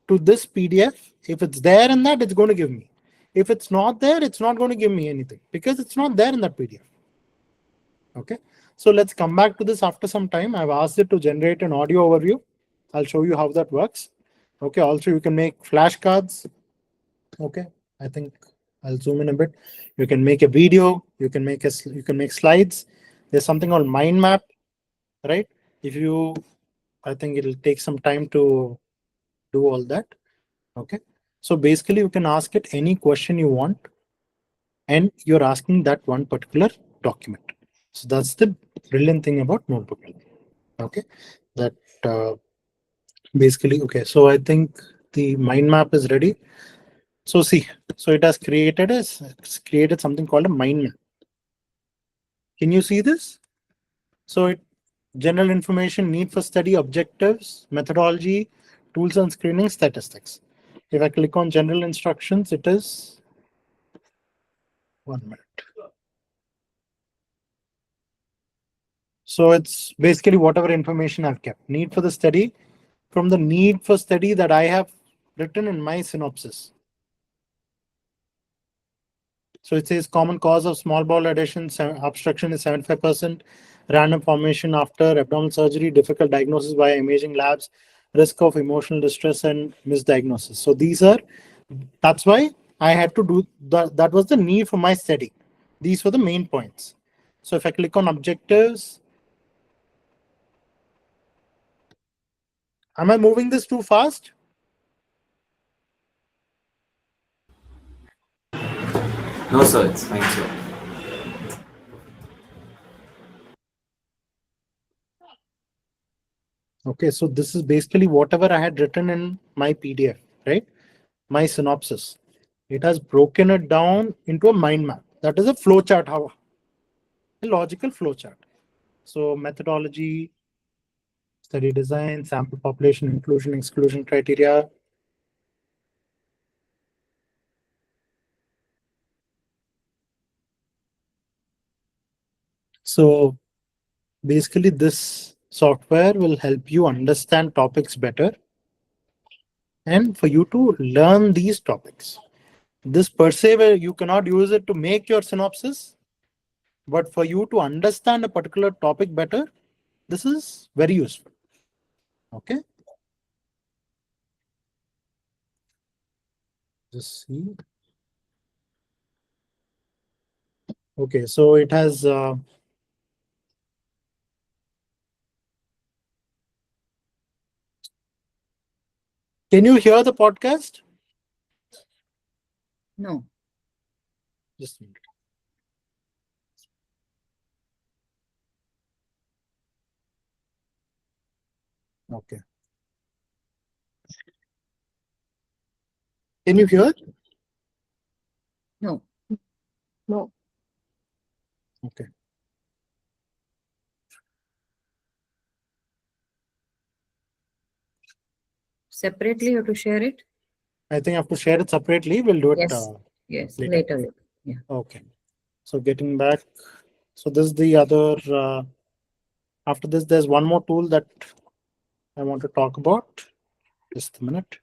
Speaker 3: to this PDF. If it's there in that, it's going to give me. If it's not there, it's not going to give me anything because it's not there in that PDF. Okay. So let's come back to this after some time. I've asked it to generate an audio overview. I'll show you how that works. Okay. Also, you can make flashcards. Okay. I think I'll zoom in a bit. You can make a video. You can make slides. There's something called mind map, right? I think it'll take some time to do all that. Okay. So basically, you can ask it any question you want, and you're asking that one particular document. So that's the brilliant thing about Notebook. Okay. That basically, okay. So I think the mind map is ready. So see, so it's created something called a mind map. Can you see this? So general information, need for study, objectives, methodology, tools and screening, statistics. If I click on general instructions, it is 1 minute. So it's basically whatever information I've kept. Need for the study, from the need for study that I have written in my synopsis. So it says common cause of small bowel adhesion, obstruction is 75%, random formation after abdominal surgery, difficult diagnosis by imaging labs, risk of emotional distress and misdiagnosis. So that's why I had to do that. That was the need for my study. These were the main points. So if I click on objectives, am I moving this too fast?
Speaker 6: no, sir, it's fine, sir.
Speaker 3: Okay, so this is basically whatever I had written in my PDF, right? My synopsis. It has broken it down into a mind map. That is a flowchart, a logical flowchart. So methodology, study design, sample population, inclusion, exclusion criteria. So basically this software will help you understand topics better and for you to learn these topics. This per se, where you cannot use it to make your synopsis, but for you to understand a particular topic better, this is very useful. Okay. Just see. Okay, so it has can you hear the podcast?
Speaker 1: No.
Speaker 3: Just a minute. Okay. Can you hear?
Speaker 1: No.
Speaker 2: No.
Speaker 3: Okay.
Speaker 1: Separately, you have to share it?
Speaker 3: I think I have to share it separately. We'll do it
Speaker 1: Yes. Yes,
Speaker 3: later.
Speaker 1: later. Yeah.
Speaker 3: Okay. So getting back, so this is the other, after this, there's one more tool that I want to talk about. Just a minute.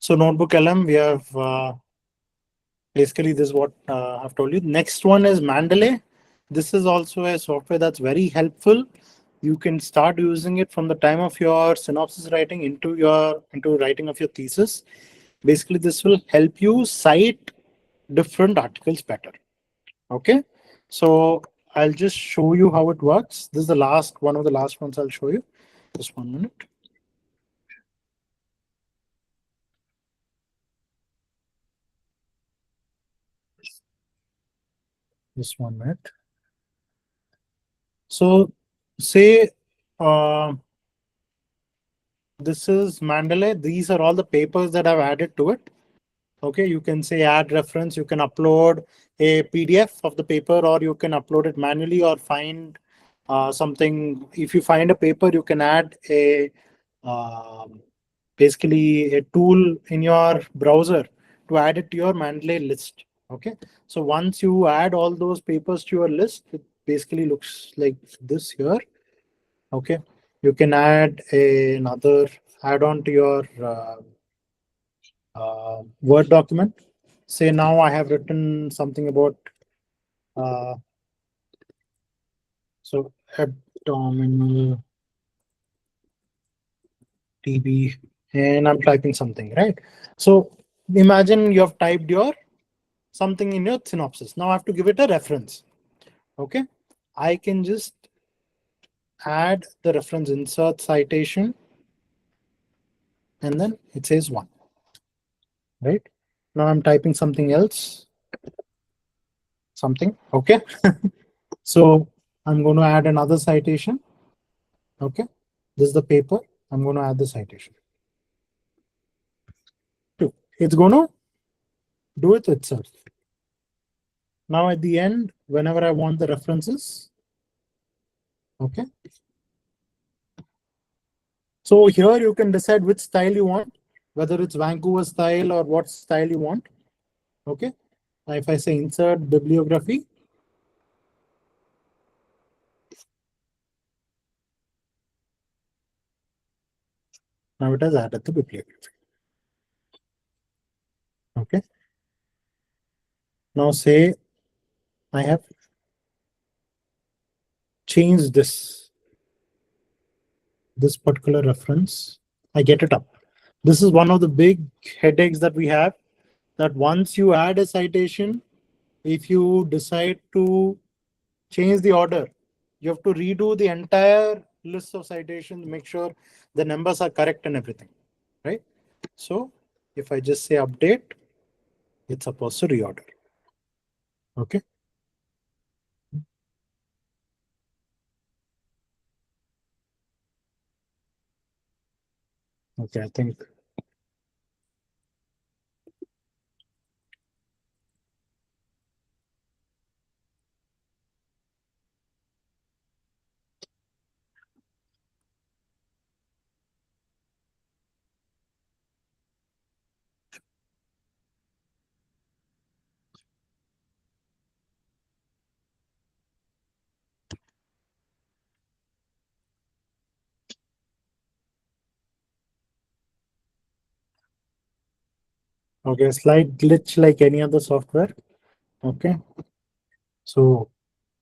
Speaker 3: So Notebook LM, we have basically this is what I've told you. Next one is Mandalay. This is also a software that's very helpful. You can start using it from the time of your synopsis writing into writing of your thesis. Basically, this will help you cite different articles better. Okay, so I'll just show you how it works. This is the last one of the last ones I'll show you. Just 1 minute. Just 1 minute. So say this is Mandalay. These are all the papers that I've added to it. Okay, you can say add reference. You can upload a PDF of the paper, or you can upload it manually, or find something. If you find a paper, you can add a basically a tool in your browser to add it to your Mandalay list. Okay, so once you add all those papers to your list, it basically looks like this here. Okay, you can add another add-on to your Word document. Say now I have written something about so abdominal TB, and I'm typing something, right? So imagine you have typed your something in your synopsis. Now I have to give it a reference. Okay, I can just add the reference, insert citation, and then it says 1. Right now I'm typing something else. Something. Okay. So I'm going to add another citation. Okay, this is the paper. I'm going to add the citation. It's going to do it itself. Now at the end, whenever I want the references, okay. So here you can decide which style you want, whether it's Vancouver style or what style you want. Okay. Now if I say insert bibliography, now it has added the bibliography. Okay. Now say I have changed this particular reference. I get it up. This is one of the big headaches that we have, that once you add a citation, if you decide to change the order, you have to redo the entire list of citations, make sure the numbers are correct and everything, right? So if I just say update, it's supposed to reorder. Okay. Okay, I think. Okay, slight glitch like any other software. Okay. So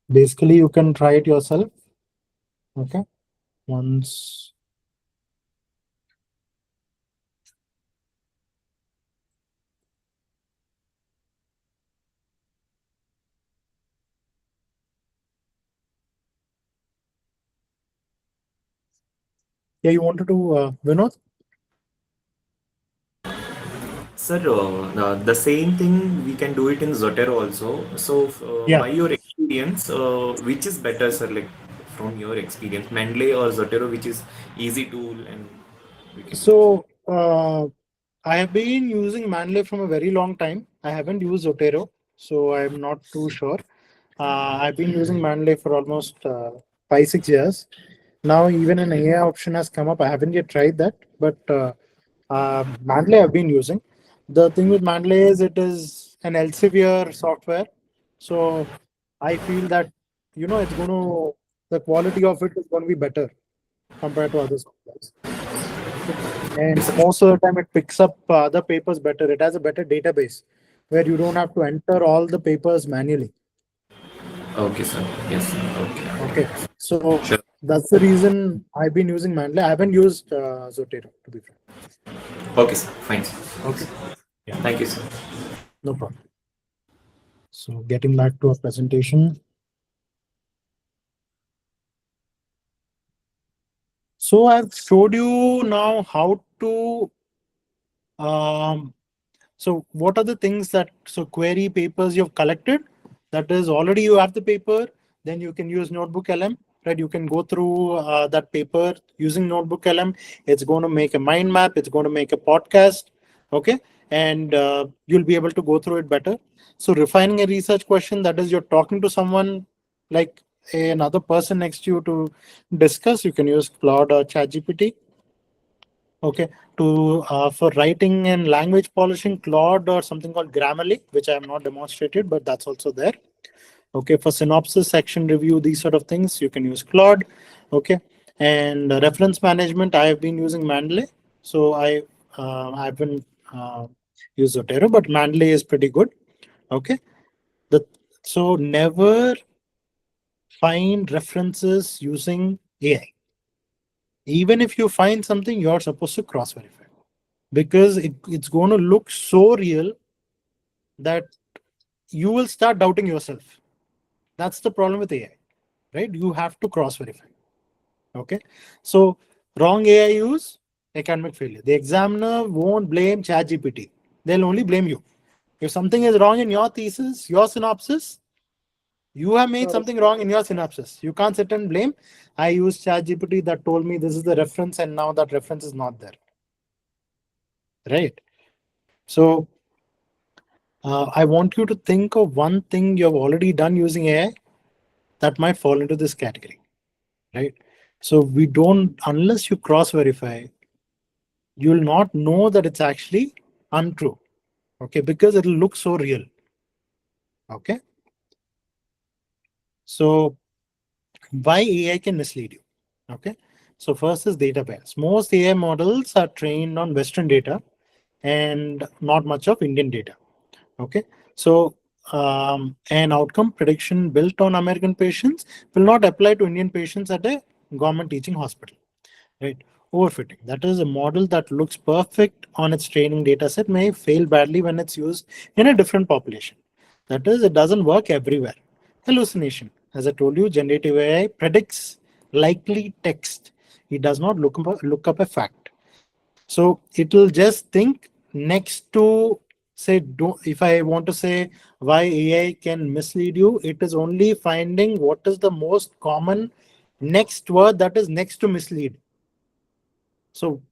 Speaker 3: basically you can try it yourself. Okay. Once. Yeah, you wanted to, Vinod?
Speaker 6: Sir, the same thing we can do it in Zotero also. So,
Speaker 3: Yeah.
Speaker 6: by your experience, which is better, sir? Like from your experience, Mendeley or Zotero, which is easy tool and we can use.
Speaker 3: So I have been using Manlay from a very long time. I haven't used Zotero, so I'm not too sure. I've been using Manlay for almost 5, 6 years. Now even an AI option has come up. I haven't yet tried that, but Manlay I've been using. The thing with Manlay is it is an Elsevier software, so I feel that it's going to the quality of it is going to be better compared to other softwares. Okay. And most of the time, it picks up the papers better. It has a better database where you don't have to enter all the papers manually.
Speaker 6: Okay, sir. Yes, sir. Okay.
Speaker 3: Okay. So
Speaker 6: Sure.
Speaker 3: that's the reason I've been using Manlay. I haven't used Zotero, to be frank.
Speaker 6: Okay, sir. Fine, sir.
Speaker 3: Okay. Yeah.
Speaker 6: Thank you, sir.
Speaker 3: No problem. So getting back to our presentation. So I've showed you now how to so what are the things that query papers you've collected? That is already you have the paper, then you can use Notebook LM, right? You can go through that paper using Notebook LM. It's going to make a mind map. It's going to make a podcast, okay? And you'll be able to go through it better. So refining a research question, that is you're talking to someone like another person next to you to discuss. You can use Claude or ChatGPT. Okay, to for writing and language polishing, Claude or something called Grammarly, which I have not demonstrated, but that's also there. Okay, for synopsis, section review, these sort of things, you can use Claude. Okay, and reference management, I have been using Mendeley, so I've been used Zotero, but Mendeley is pretty good. Okay, so never find references using AI. Even if you find something, you're supposed to cross verify, because it's going to look so real that you will start doubting yourself. That's the problem with AI, right? You have to cross verify. Okay. So wrong AI use, academic failure. The examiner won't blame ChatGPT. They'll only blame you. If something is wrong in your thesis, your synopsis, you have made something wrong in your synopsis. You can't sit and blame. I used ChatGPT that told me this is the reference, and now that reference is not there. Right. So I want you to think of one thing you have already done using AI that might fall into this category, right? So we don't, unless you cross verify, you'll not know that it's actually untrue, okay? Because it'll look so real, okay? So why AI can mislead you, okay? So first is data bias. Most AI models are trained on Western data and not much of Indian data. Okay, so an outcome prediction built on American patients will not apply to Indian patients at a government teaching hospital, right? Overfitting, that is a model that looks perfect on its training data set may fail badly when it's used in a different population. That is, it doesn't work everywhere. Hallucination, as I told you, generative AI predicts likely text. It does not look up a fact. So it will just think next to say, if I want to say why AI can mislead you, it is only finding what is the most common next word that is next to mislead. So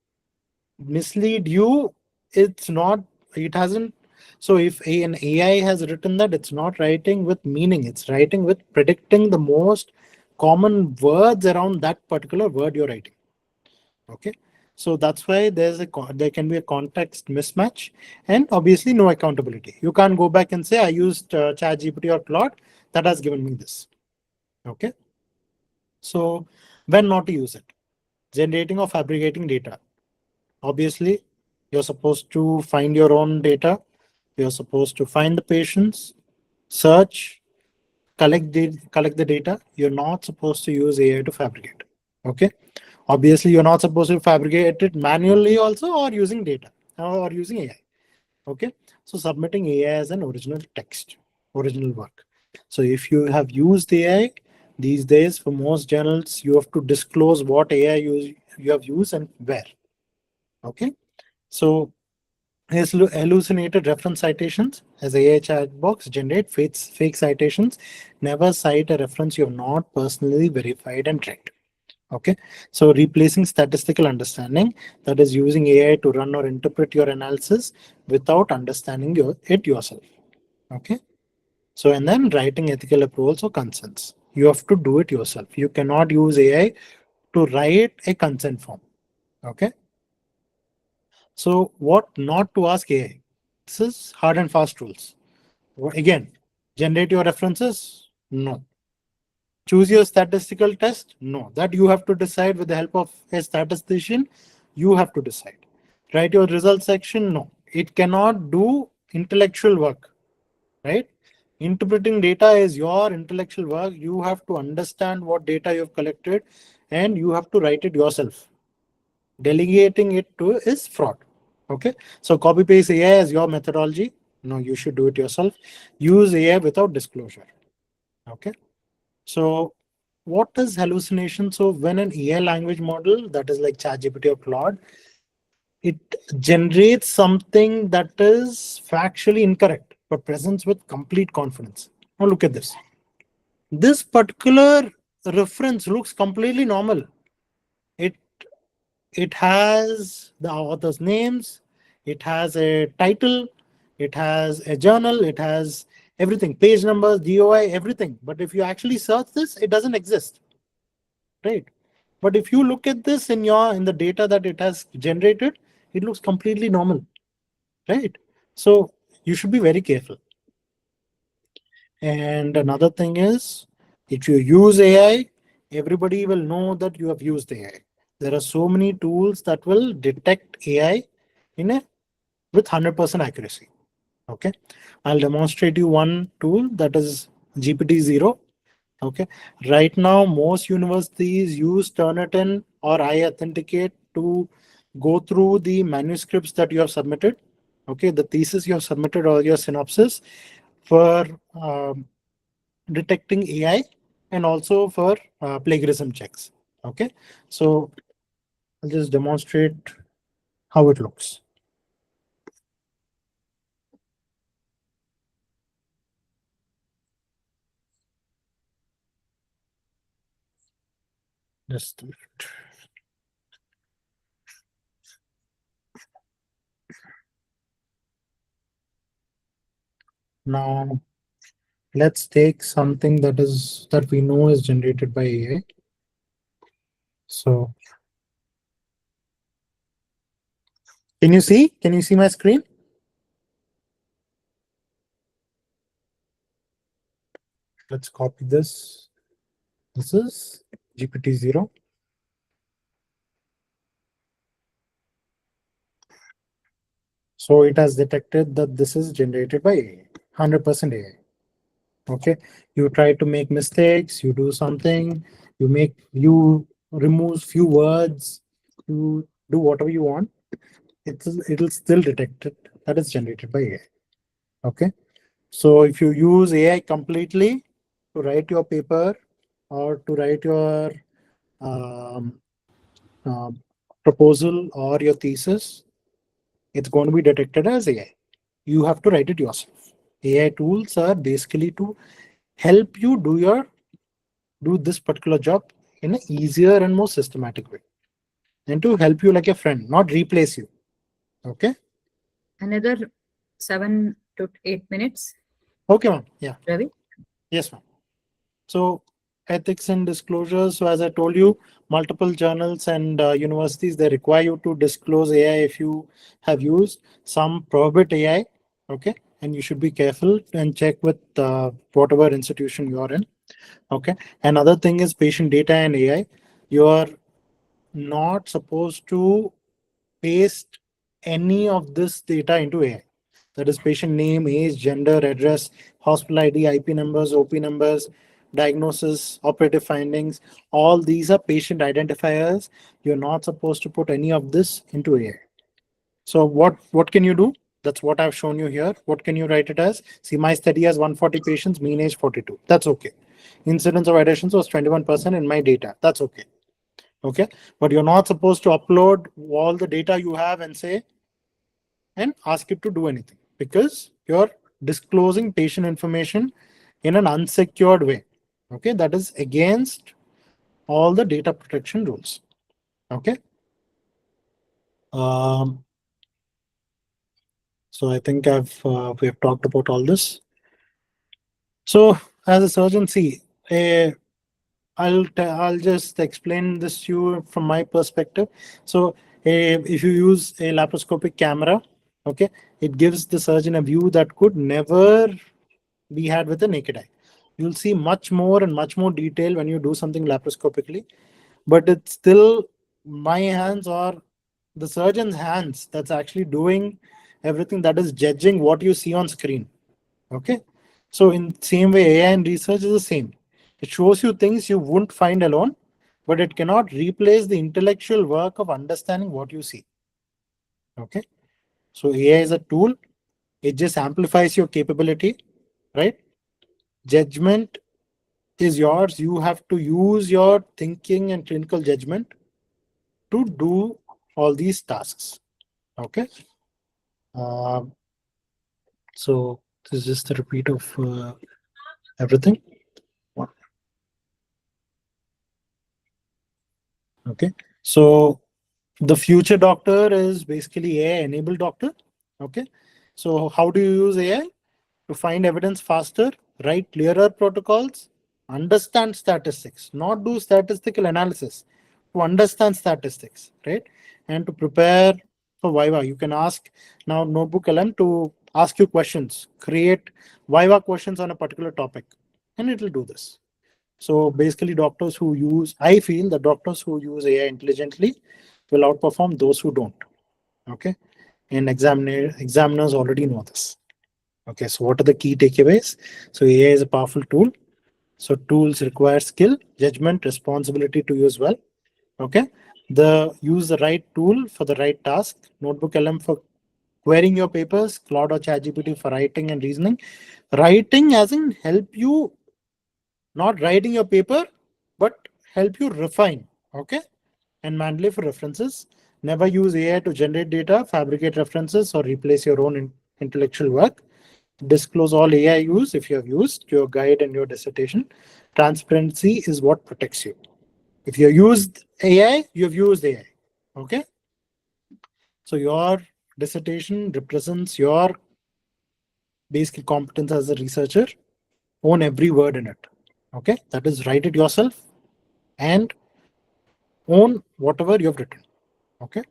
Speaker 3: mislead you, it's not, it hasn't. So if an AI has written that, it's not writing with meaning, it's writing with predicting the most common words around that particular word you're writing. Okay, so that's why there can be a context mismatch, and obviously no accountability. You can't go back and say I used ChatGPT or Claude that has given me this. Okay, so when not to use it, generating or fabricating data. Obviously, you're supposed to find your own data. You're supposed to find the patients, search, collect the data. You're not supposed to use AI to fabricate. Okay. Obviously, you're not supposed to fabricate it manually also, or using data or using AI. Okay. So submitting AI as an original text, original work. So if you have used AI these days for most journals, you have to disclose what AI you have used and where. Okay. So Hallucinated reference citations, as AI chat box generate fake citations. Never cite a reference you have not personally verified and checked. Okay, so replacing statistical understanding, that is using AI to run or interpret your analysis without understanding it yourself. Okay, so and then writing ethical approvals or consents. You have to do it yourself. You cannot use AI to write a consent form. Okay, so what not to ask AI? This is hard and fast rules. Again, generate your references? No. Choose your statistical test? No. That you have to decide with the help of a statistician. You have to decide. Write your result section? No. It cannot do intellectual work, right? Interpreting data is your intellectual work. You have to understand what data you have collected and you have to write it yourself. Delegating it to is fraud. Okay, so copy paste AI as your methodology. No, you should do it yourself. Use AI without disclosure. Okay, so what is hallucination? So when an AI language model, that is like ChatGPT or Claude, it generates something that is factually incorrect but presents with complete confidence. Now look at this. This particular reference looks completely normal. It it has the author's names, it has a title, it has a journal, it has everything, page numbers, DOI, everything. But if you actually search this, it doesn't exist, right? But if you look at this in the data that it has generated, it looks completely normal, right? So you should be very careful. And another thing is, if you use AI, everybody will know that you have used AI. There are so many tools that will detect AI in a with 100% accuracy. Okay, I'll demonstrate you one tool, that is GPT-0. Okay, right now most universities use Turnitin or I Authenticate to go through the manuscripts that you have submitted. Okay, the thesis you have submitted or your synopsis for detecting AI and also for plagiarism checks. Okay, so I'll just demonstrate how it looks. Just a minute. Now let's take something that we know is generated by AI. So can you see? Can you see my screen? Let's copy this. This is GPT-0. So it has detected that this is generated by AI, 100% AI. Okay, you try to make mistakes, you do something, you remove few words, you do whatever you want, it'll still detect it that is generated by AI. Okay, so if you use AI completely to write your paper or to write your um, uh, proposal or your thesis, it's going to be detected as AI. You have to write it yourself. AI tools are basically to help you do this particular job in an easier and more systematic way, and to help you like a friend, not replace you. Okay.
Speaker 1: Another 7 to 8 minutes,
Speaker 3: Okay, ma'am. Yeah.
Speaker 1: Ravi.
Speaker 3: Yes, ma'am. So ethics and disclosure. So as I told you, multiple journals and universities, they require you to disclose AI if you have used some prohibit AI. Okay. And you should be careful and check with whatever institution you are in. Okay. Another thing is patient data and AI. You are not supposed to paste any of this data into AI. That is patient name, age, gender, address, hospital ID, IP numbers, OP numbers, diagnosis, operative findings. All these are patient identifiers. You're not supposed to put any of this into AI. So what can you do? That's what I've shown you here. What can you write it as? See, my study has 140 patients, mean age 42. That's okay. Incidence of additions was 21% in my data. That's okay. Okay, but you're not supposed to upload all the data you have and say and ask it to do anything, because you're disclosing patient information in an unsecured way. Okay, that is against all the data protection rules. Okay. Um, so I think we have talked about all this. So as a surgeon, see, I'll just explain this to you from my perspective. So if you use a laparoscopic camera, okay, it gives the surgeon a view that could never be had with the naked eye. You'll see much more and much more detail when you do something laparoscopically, but it's still my hands or the surgeon's hands that's actually doing everything, that is judging what you see on screen. Okay. So in same way, AI and research is the same. It shows you things you wouldn't find alone, but it cannot replace the intellectual work of understanding what you see. Okay. So AI is a tool. It just amplifies your capability, right? Judgment is yours. You have to use your thinking and clinical judgment to do all these tasks. Okay. So this is just a repeat of everything. Okay. So the future doctor is basically AI enabled doctor. Okay. So how do you use AI? To find evidence faster, write clearer protocols, understand statistics, not do statistical analysis, to understand statistics, right? And to prepare for Viva. You can ask now Notebook LM to ask you questions, create Viva questions on a particular topic, and it will do this. So basically, I feel the doctors who use AI intelligently will outperform those who don't. Okay. And examiners already know this. Okay, so what are the key takeaways? So AI is a powerful tool. So tools require skill, judgment, responsibility to use well. Okay, use the right tool for the right task. Notebook LM for querying your papers, Claude or ChatGPT for writing and reasoning. Writing as in help you, not writing your paper, but help you refine. Okay, and Mandeley for references. Never use AI to generate data, fabricate references, or replace your own intellectual work. Disclose all AI use if you have used your guide and your dissertation. Transparency is what protects you. If you have used AI, you have used AI. Okay. So your dissertation represents your basic competence as a researcher. Own every word in it. Okay. That is, write it yourself and own whatever you have written. Okay.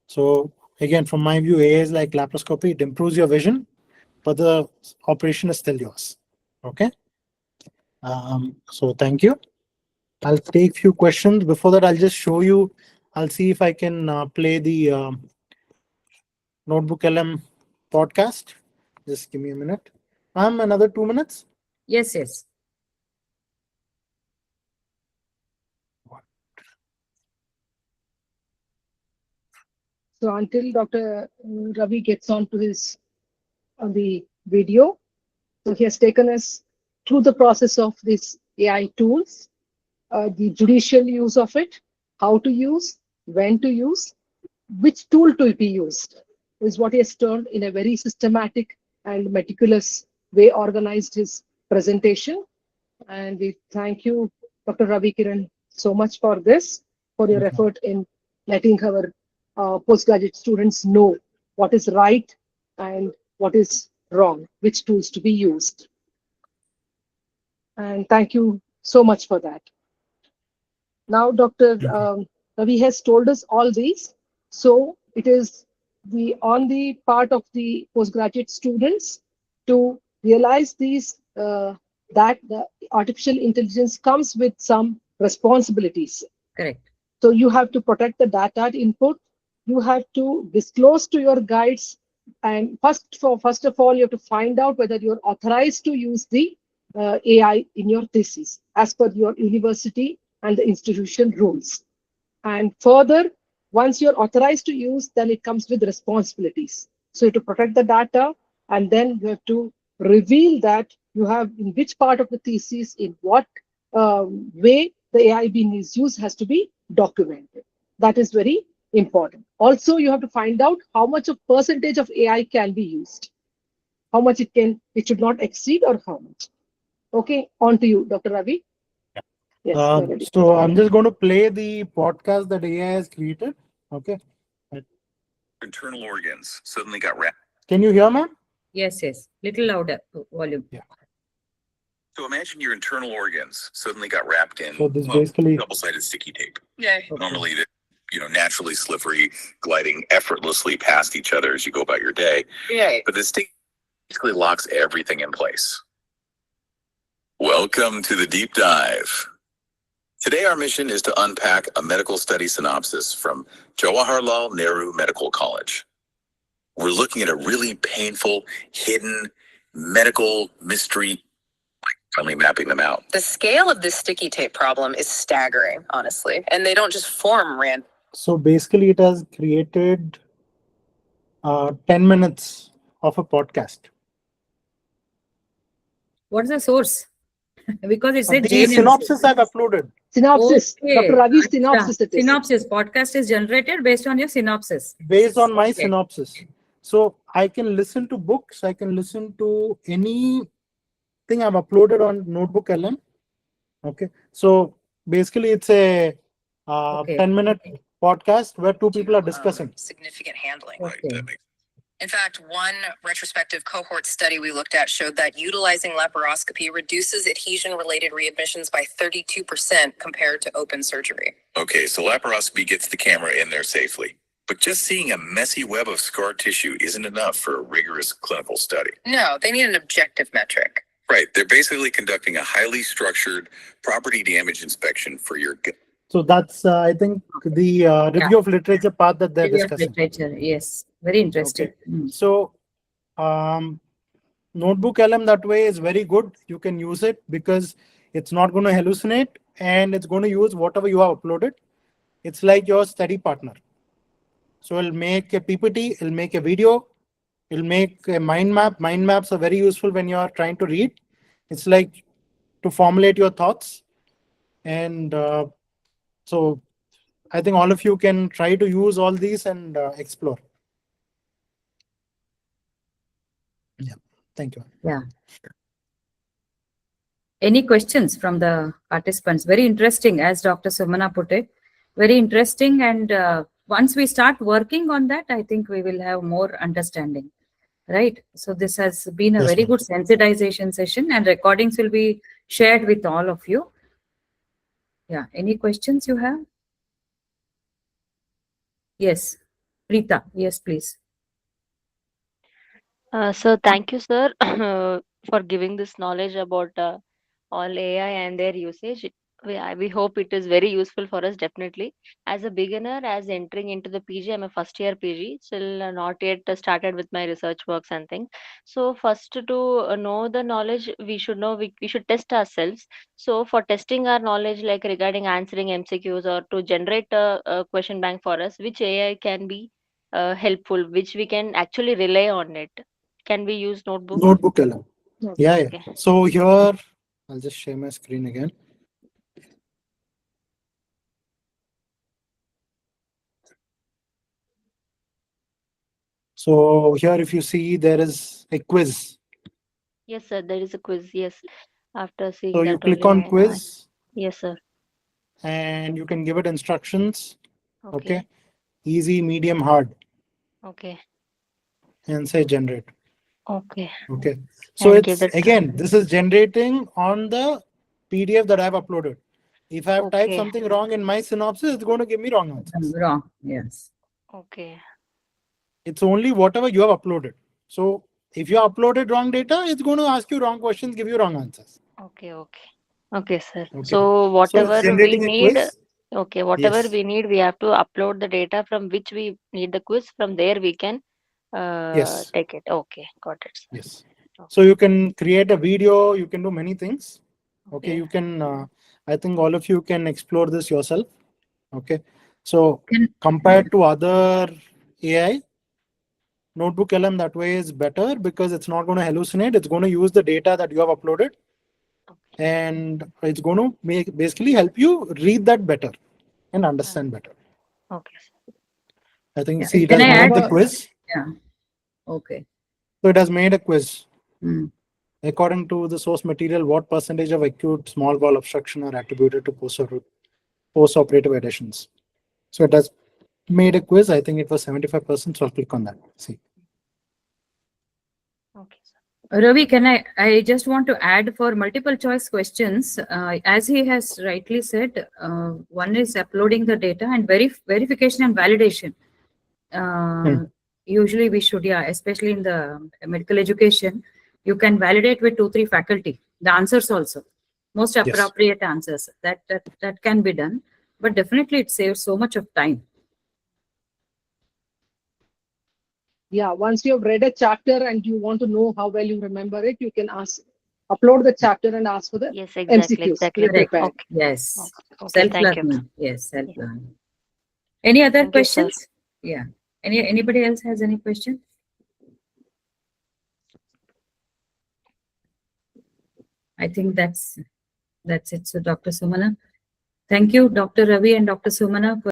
Speaker 3: So again, from my view, AI is like laparoscopy. It improves your vision, but the operation is still yours. Okay. So thank you. I'll take few questions. Before that, I'll just show you. I'll see if I can play the Notebook LM podcast. Just give me a minute. Another 2 minutes.
Speaker 1: Yes, yes.
Speaker 2: So until Dr. Ravi gets on to his on the video, so he has taken us through the process of these AI tools, the judicial use of it, how to use, when to use, which tool to be used, is what he has turned in a very systematic and meticulous way, organized his presentation. And we thank you, Dr. Ravi Kiran, so much for this, for your effort in letting our postgraduate students know what is right and what is wrong, which tools to be used. And thank you so much for that. Now, Dr. Ravi has told us all these. So it is on the part of the postgraduate students to realize these, that the artificial intelligence comes with some responsibilities.
Speaker 1: Correct.
Speaker 2: So you have to protect the data input. You have to disclose to your guides, and first of all, you have to find out whether you're authorized to use the AI in your thesis as per your university and the institution rules. And further, once you're authorized to use, then it comes with responsibilities. So you have to protect the data, and then you have to reveal that you have in which part of the thesis, in what way the AI being is used has to be documented. That is very important. Also, you have to find out how much of percentage of AI can be used, how much it should not exceed, or how much. Okay, on to you, Dr. Ravi. Yes, we're ready.
Speaker 3: So I'm just going to play the podcast that AI has created. Okay.
Speaker 7: Internal organs suddenly got wrapped.
Speaker 3: Can you hear, ma'am?
Speaker 1: Yes, yes. Little louder volume.
Speaker 3: Yeah.
Speaker 7: So imagine your internal organs suddenly got wrapped in
Speaker 3: So this basically.
Speaker 7: double-sided sticky tape.
Speaker 5: Yeah.
Speaker 1: Okay.
Speaker 7: Normally, naturally slippery, gliding effortlessly past each other as you go about your day.
Speaker 5: Yeah.
Speaker 7: But this stick basically locks everything in place. Welcome to the deep dive. Today, our mission is to unpack a medical study synopsis from Jawaharlal Nehru Medical College. We're looking at a really painful, hidden medical mystery, finally mapping them out.
Speaker 8: The scale of this sticky tape problem is staggering, honestly, and they don't just form random.
Speaker 3: So basically, it has created 10 minutes of a podcast.
Speaker 1: What's the source? Because it said
Speaker 3: The
Speaker 1: Jane
Speaker 3: synopsis I've uploaded.
Speaker 2: Synopsis.
Speaker 1: Okay.
Speaker 2: Dr. Ravi's
Speaker 1: Acha.
Speaker 2: synopsis. It is.
Speaker 1: Synopsis. Podcast is generated based on your synopsis.
Speaker 3: Based on my
Speaker 1: Okay.
Speaker 3: synopsis. So I can listen to books, I can listen to anything I've uploaded on Notebook LM. Okay. So basically it's a
Speaker 1: Okay.
Speaker 3: 10-minute podcast where two people are discussing.
Speaker 8: Significant handling.
Speaker 7: Right,
Speaker 1: Okay.
Speaker 7: that makes
Speaker 8: In fact, one retrospective cohort study we looked at showed that utilizing laparoscopy reduces adhesion-related readmissions by 32% compared to open surgery.
Speaker 7: Okay, so laparoscopy gets the camera in there safely. But just seeing a messy web of scar tissue isn't enough for a rigorous clinical study.
Speaker 8: No, they need an objective metric.
Speaker 7: Right, they're basically conducting a highly structured property damage inspection for your.
Speaker 3: So that's, I think, the review of literature part that they're
Speaker 1: Review of
Speaker 3: discussing.
Speaker 1: literature. Yes. Very interesting.
Speaker 3: Okay. So Notebook LM that way is very good. You can use it because it's not going to hallucinate and it's going to use whatever you have uploaded. It's like your study partner. So it'll make a PPT, it'll make a video, it'll make a mind map. Mind maps are very useful when you are trying to read. It's like to formulate your thoughts. And so I think all of you can try to use all these and explore. Yeah, thank you.
Speaker 1: Yeah. Any questions from the participants? Very interesting, as Dr. Sumana put it. Very interesting. And once we start working on that, I think we will have more understanding. Right. So this has been a
Speaker 3: Yes,
Speaker 1: very
Speaker 3: ma'am.
Speaker 1: good sensitization session, and recordings will be shared with all of you. Yeah. Any questions you have? Yes. Rita. Yes, please.
Speaker 9: So thank you, sir, for giving this knowledge about all AI and their usage. We hope it is very useful for us, definitely. As a beginner, as entering into the PG, I'm a first year PG, still not yet started with my research works and things. So first to know the knowledge, we should know, we should test ourselves. So for testing our knowledge, like regarding answering MCQs or to generate a question bank for us, which AI can be helpful, which we can actually rely on it. Can we use notebook?
Speaker 3: Notebook LM.
Speaker 2: Okay.
Speaker 3: Yeah, yeah.
Speaker 9: Okay.
Speaker 3: So here, I'll just share my screen again. So here, if you see, there is a quiz.
Speaker 9: Yes, sir. There is a quiz. Yes. After seeing
Speaker 3: So you
Speaker 9: that
Speaker 3: click
Speaker 9: only
Speaker 3: on quiz
Speaker 9: yes, sir.
Speaker 3: and you can give it instructions.
Speaker 9: Okay.
Speaker 3: Okay. Easy, medium, hard,
Speaker 9: Okay.
Speaker 3: and say generate.
Speaker 9: Okay.
Speaker 3: Okay. So
Speaker 9: And give
Speaker 3: it's
Speaker 9: that.
Speaker 3: again, this is generating on the PDF that I've uploaded. If I have typed
Speaker 9: Okay.
Speaker 3: something wrong in my synopsis, it's going to give me wrong answers.
Speaker 1: Wrong. Yes.
Speaker 9: Okay.
Speaker 3: It's only whatever you have uploaded. So if you uploaded wrong data, it's going to ask you wrong questions, give you wrong answers.
Speaker 9: Okay. Okay. Okay, sir.
Speaker 3: Okay.
Speaker 9: So
Speaker 3: So
Speaker 9: whatever
Speaker 3: it's
Speaker 9: we
Speaker 3: generating a
Speaker 9: need,
Speaker 3: quiz.
Speaker 9: okay, whatever
Speaker 3: Yes.
Speaker 9: we need, we have to upload the data from which we need the quiz. From there, we can
Speaker 3: Yes.
Speaker 9: take it. Okay. Got it, sir.
Speaker 3: Yes. So you can create a video, you can do many things. Okay.
Speaker 9: Okay.
Speaker 3: You can, I think all of you can explore this yourself. Okay. So
Speaker 1: Can-
Speaker 3: compared to other AI, Notebook LM that way is better because it's not going to hallucinate. It's going to use the data that you have uploaded
Speaker 9: Okay.
Speaker 3: and it's going to basically help you read that better and understand better.
Speaker 9: Okay, sir.
Speaker 3: I think,
Speaker 1: Yeah.
Speaker 3: see, it
Speaker 1: Can
Speaker 3: has
Speaker 1: I
Speaker 3: made
Speaker 1: add?
Speaker 3: the quiz.
Speaker 1: Yeah. Okay.
Speaker 3: So it has made a quiz.
Speaker 1: Hmm.
Speaker 3: According to the source material, what percentage of acute small bowel obstruction are attributed to post-operative adhesions? So it has made a quiz. I think it was 75%. So I'll click on that. See.
Speaker 9: Okay, sir.
Speaker 1: Ravi, I just want to add for multiple choice questions, as he has rightly said, one is uploading the data and verification and validation. Usually we should, yeah, especially in the medical education, you can validate with 2-3 faculty, the answers also, most
Speaker 3: Yes.
Speaker 1: appropriate answers, that can be done, but definitely it saves so much of time.
Speaker 2: Yeah, once you have read a chapter and you want to know how well you remember it, you can upload the chapter and ask for the
Speaker 9: Yes, exactly,
Speaker 2: MCQs
Speaker 9: exactly.
Speaker 2: pre-prepared.
Speaker 9: Okay,
Speaker 1: Yes.
Speaker 9: okay, thank you.
Speaker 1: Self-learning. Yes, self-learning. Any other
Speaker 9: Thank you, sir.
Speaker 1: questions? Yeah. Anybody else has any question? I think that's it. So Dr. Sumana. Thank you, Dr. Ravi and Dr. Sumana, for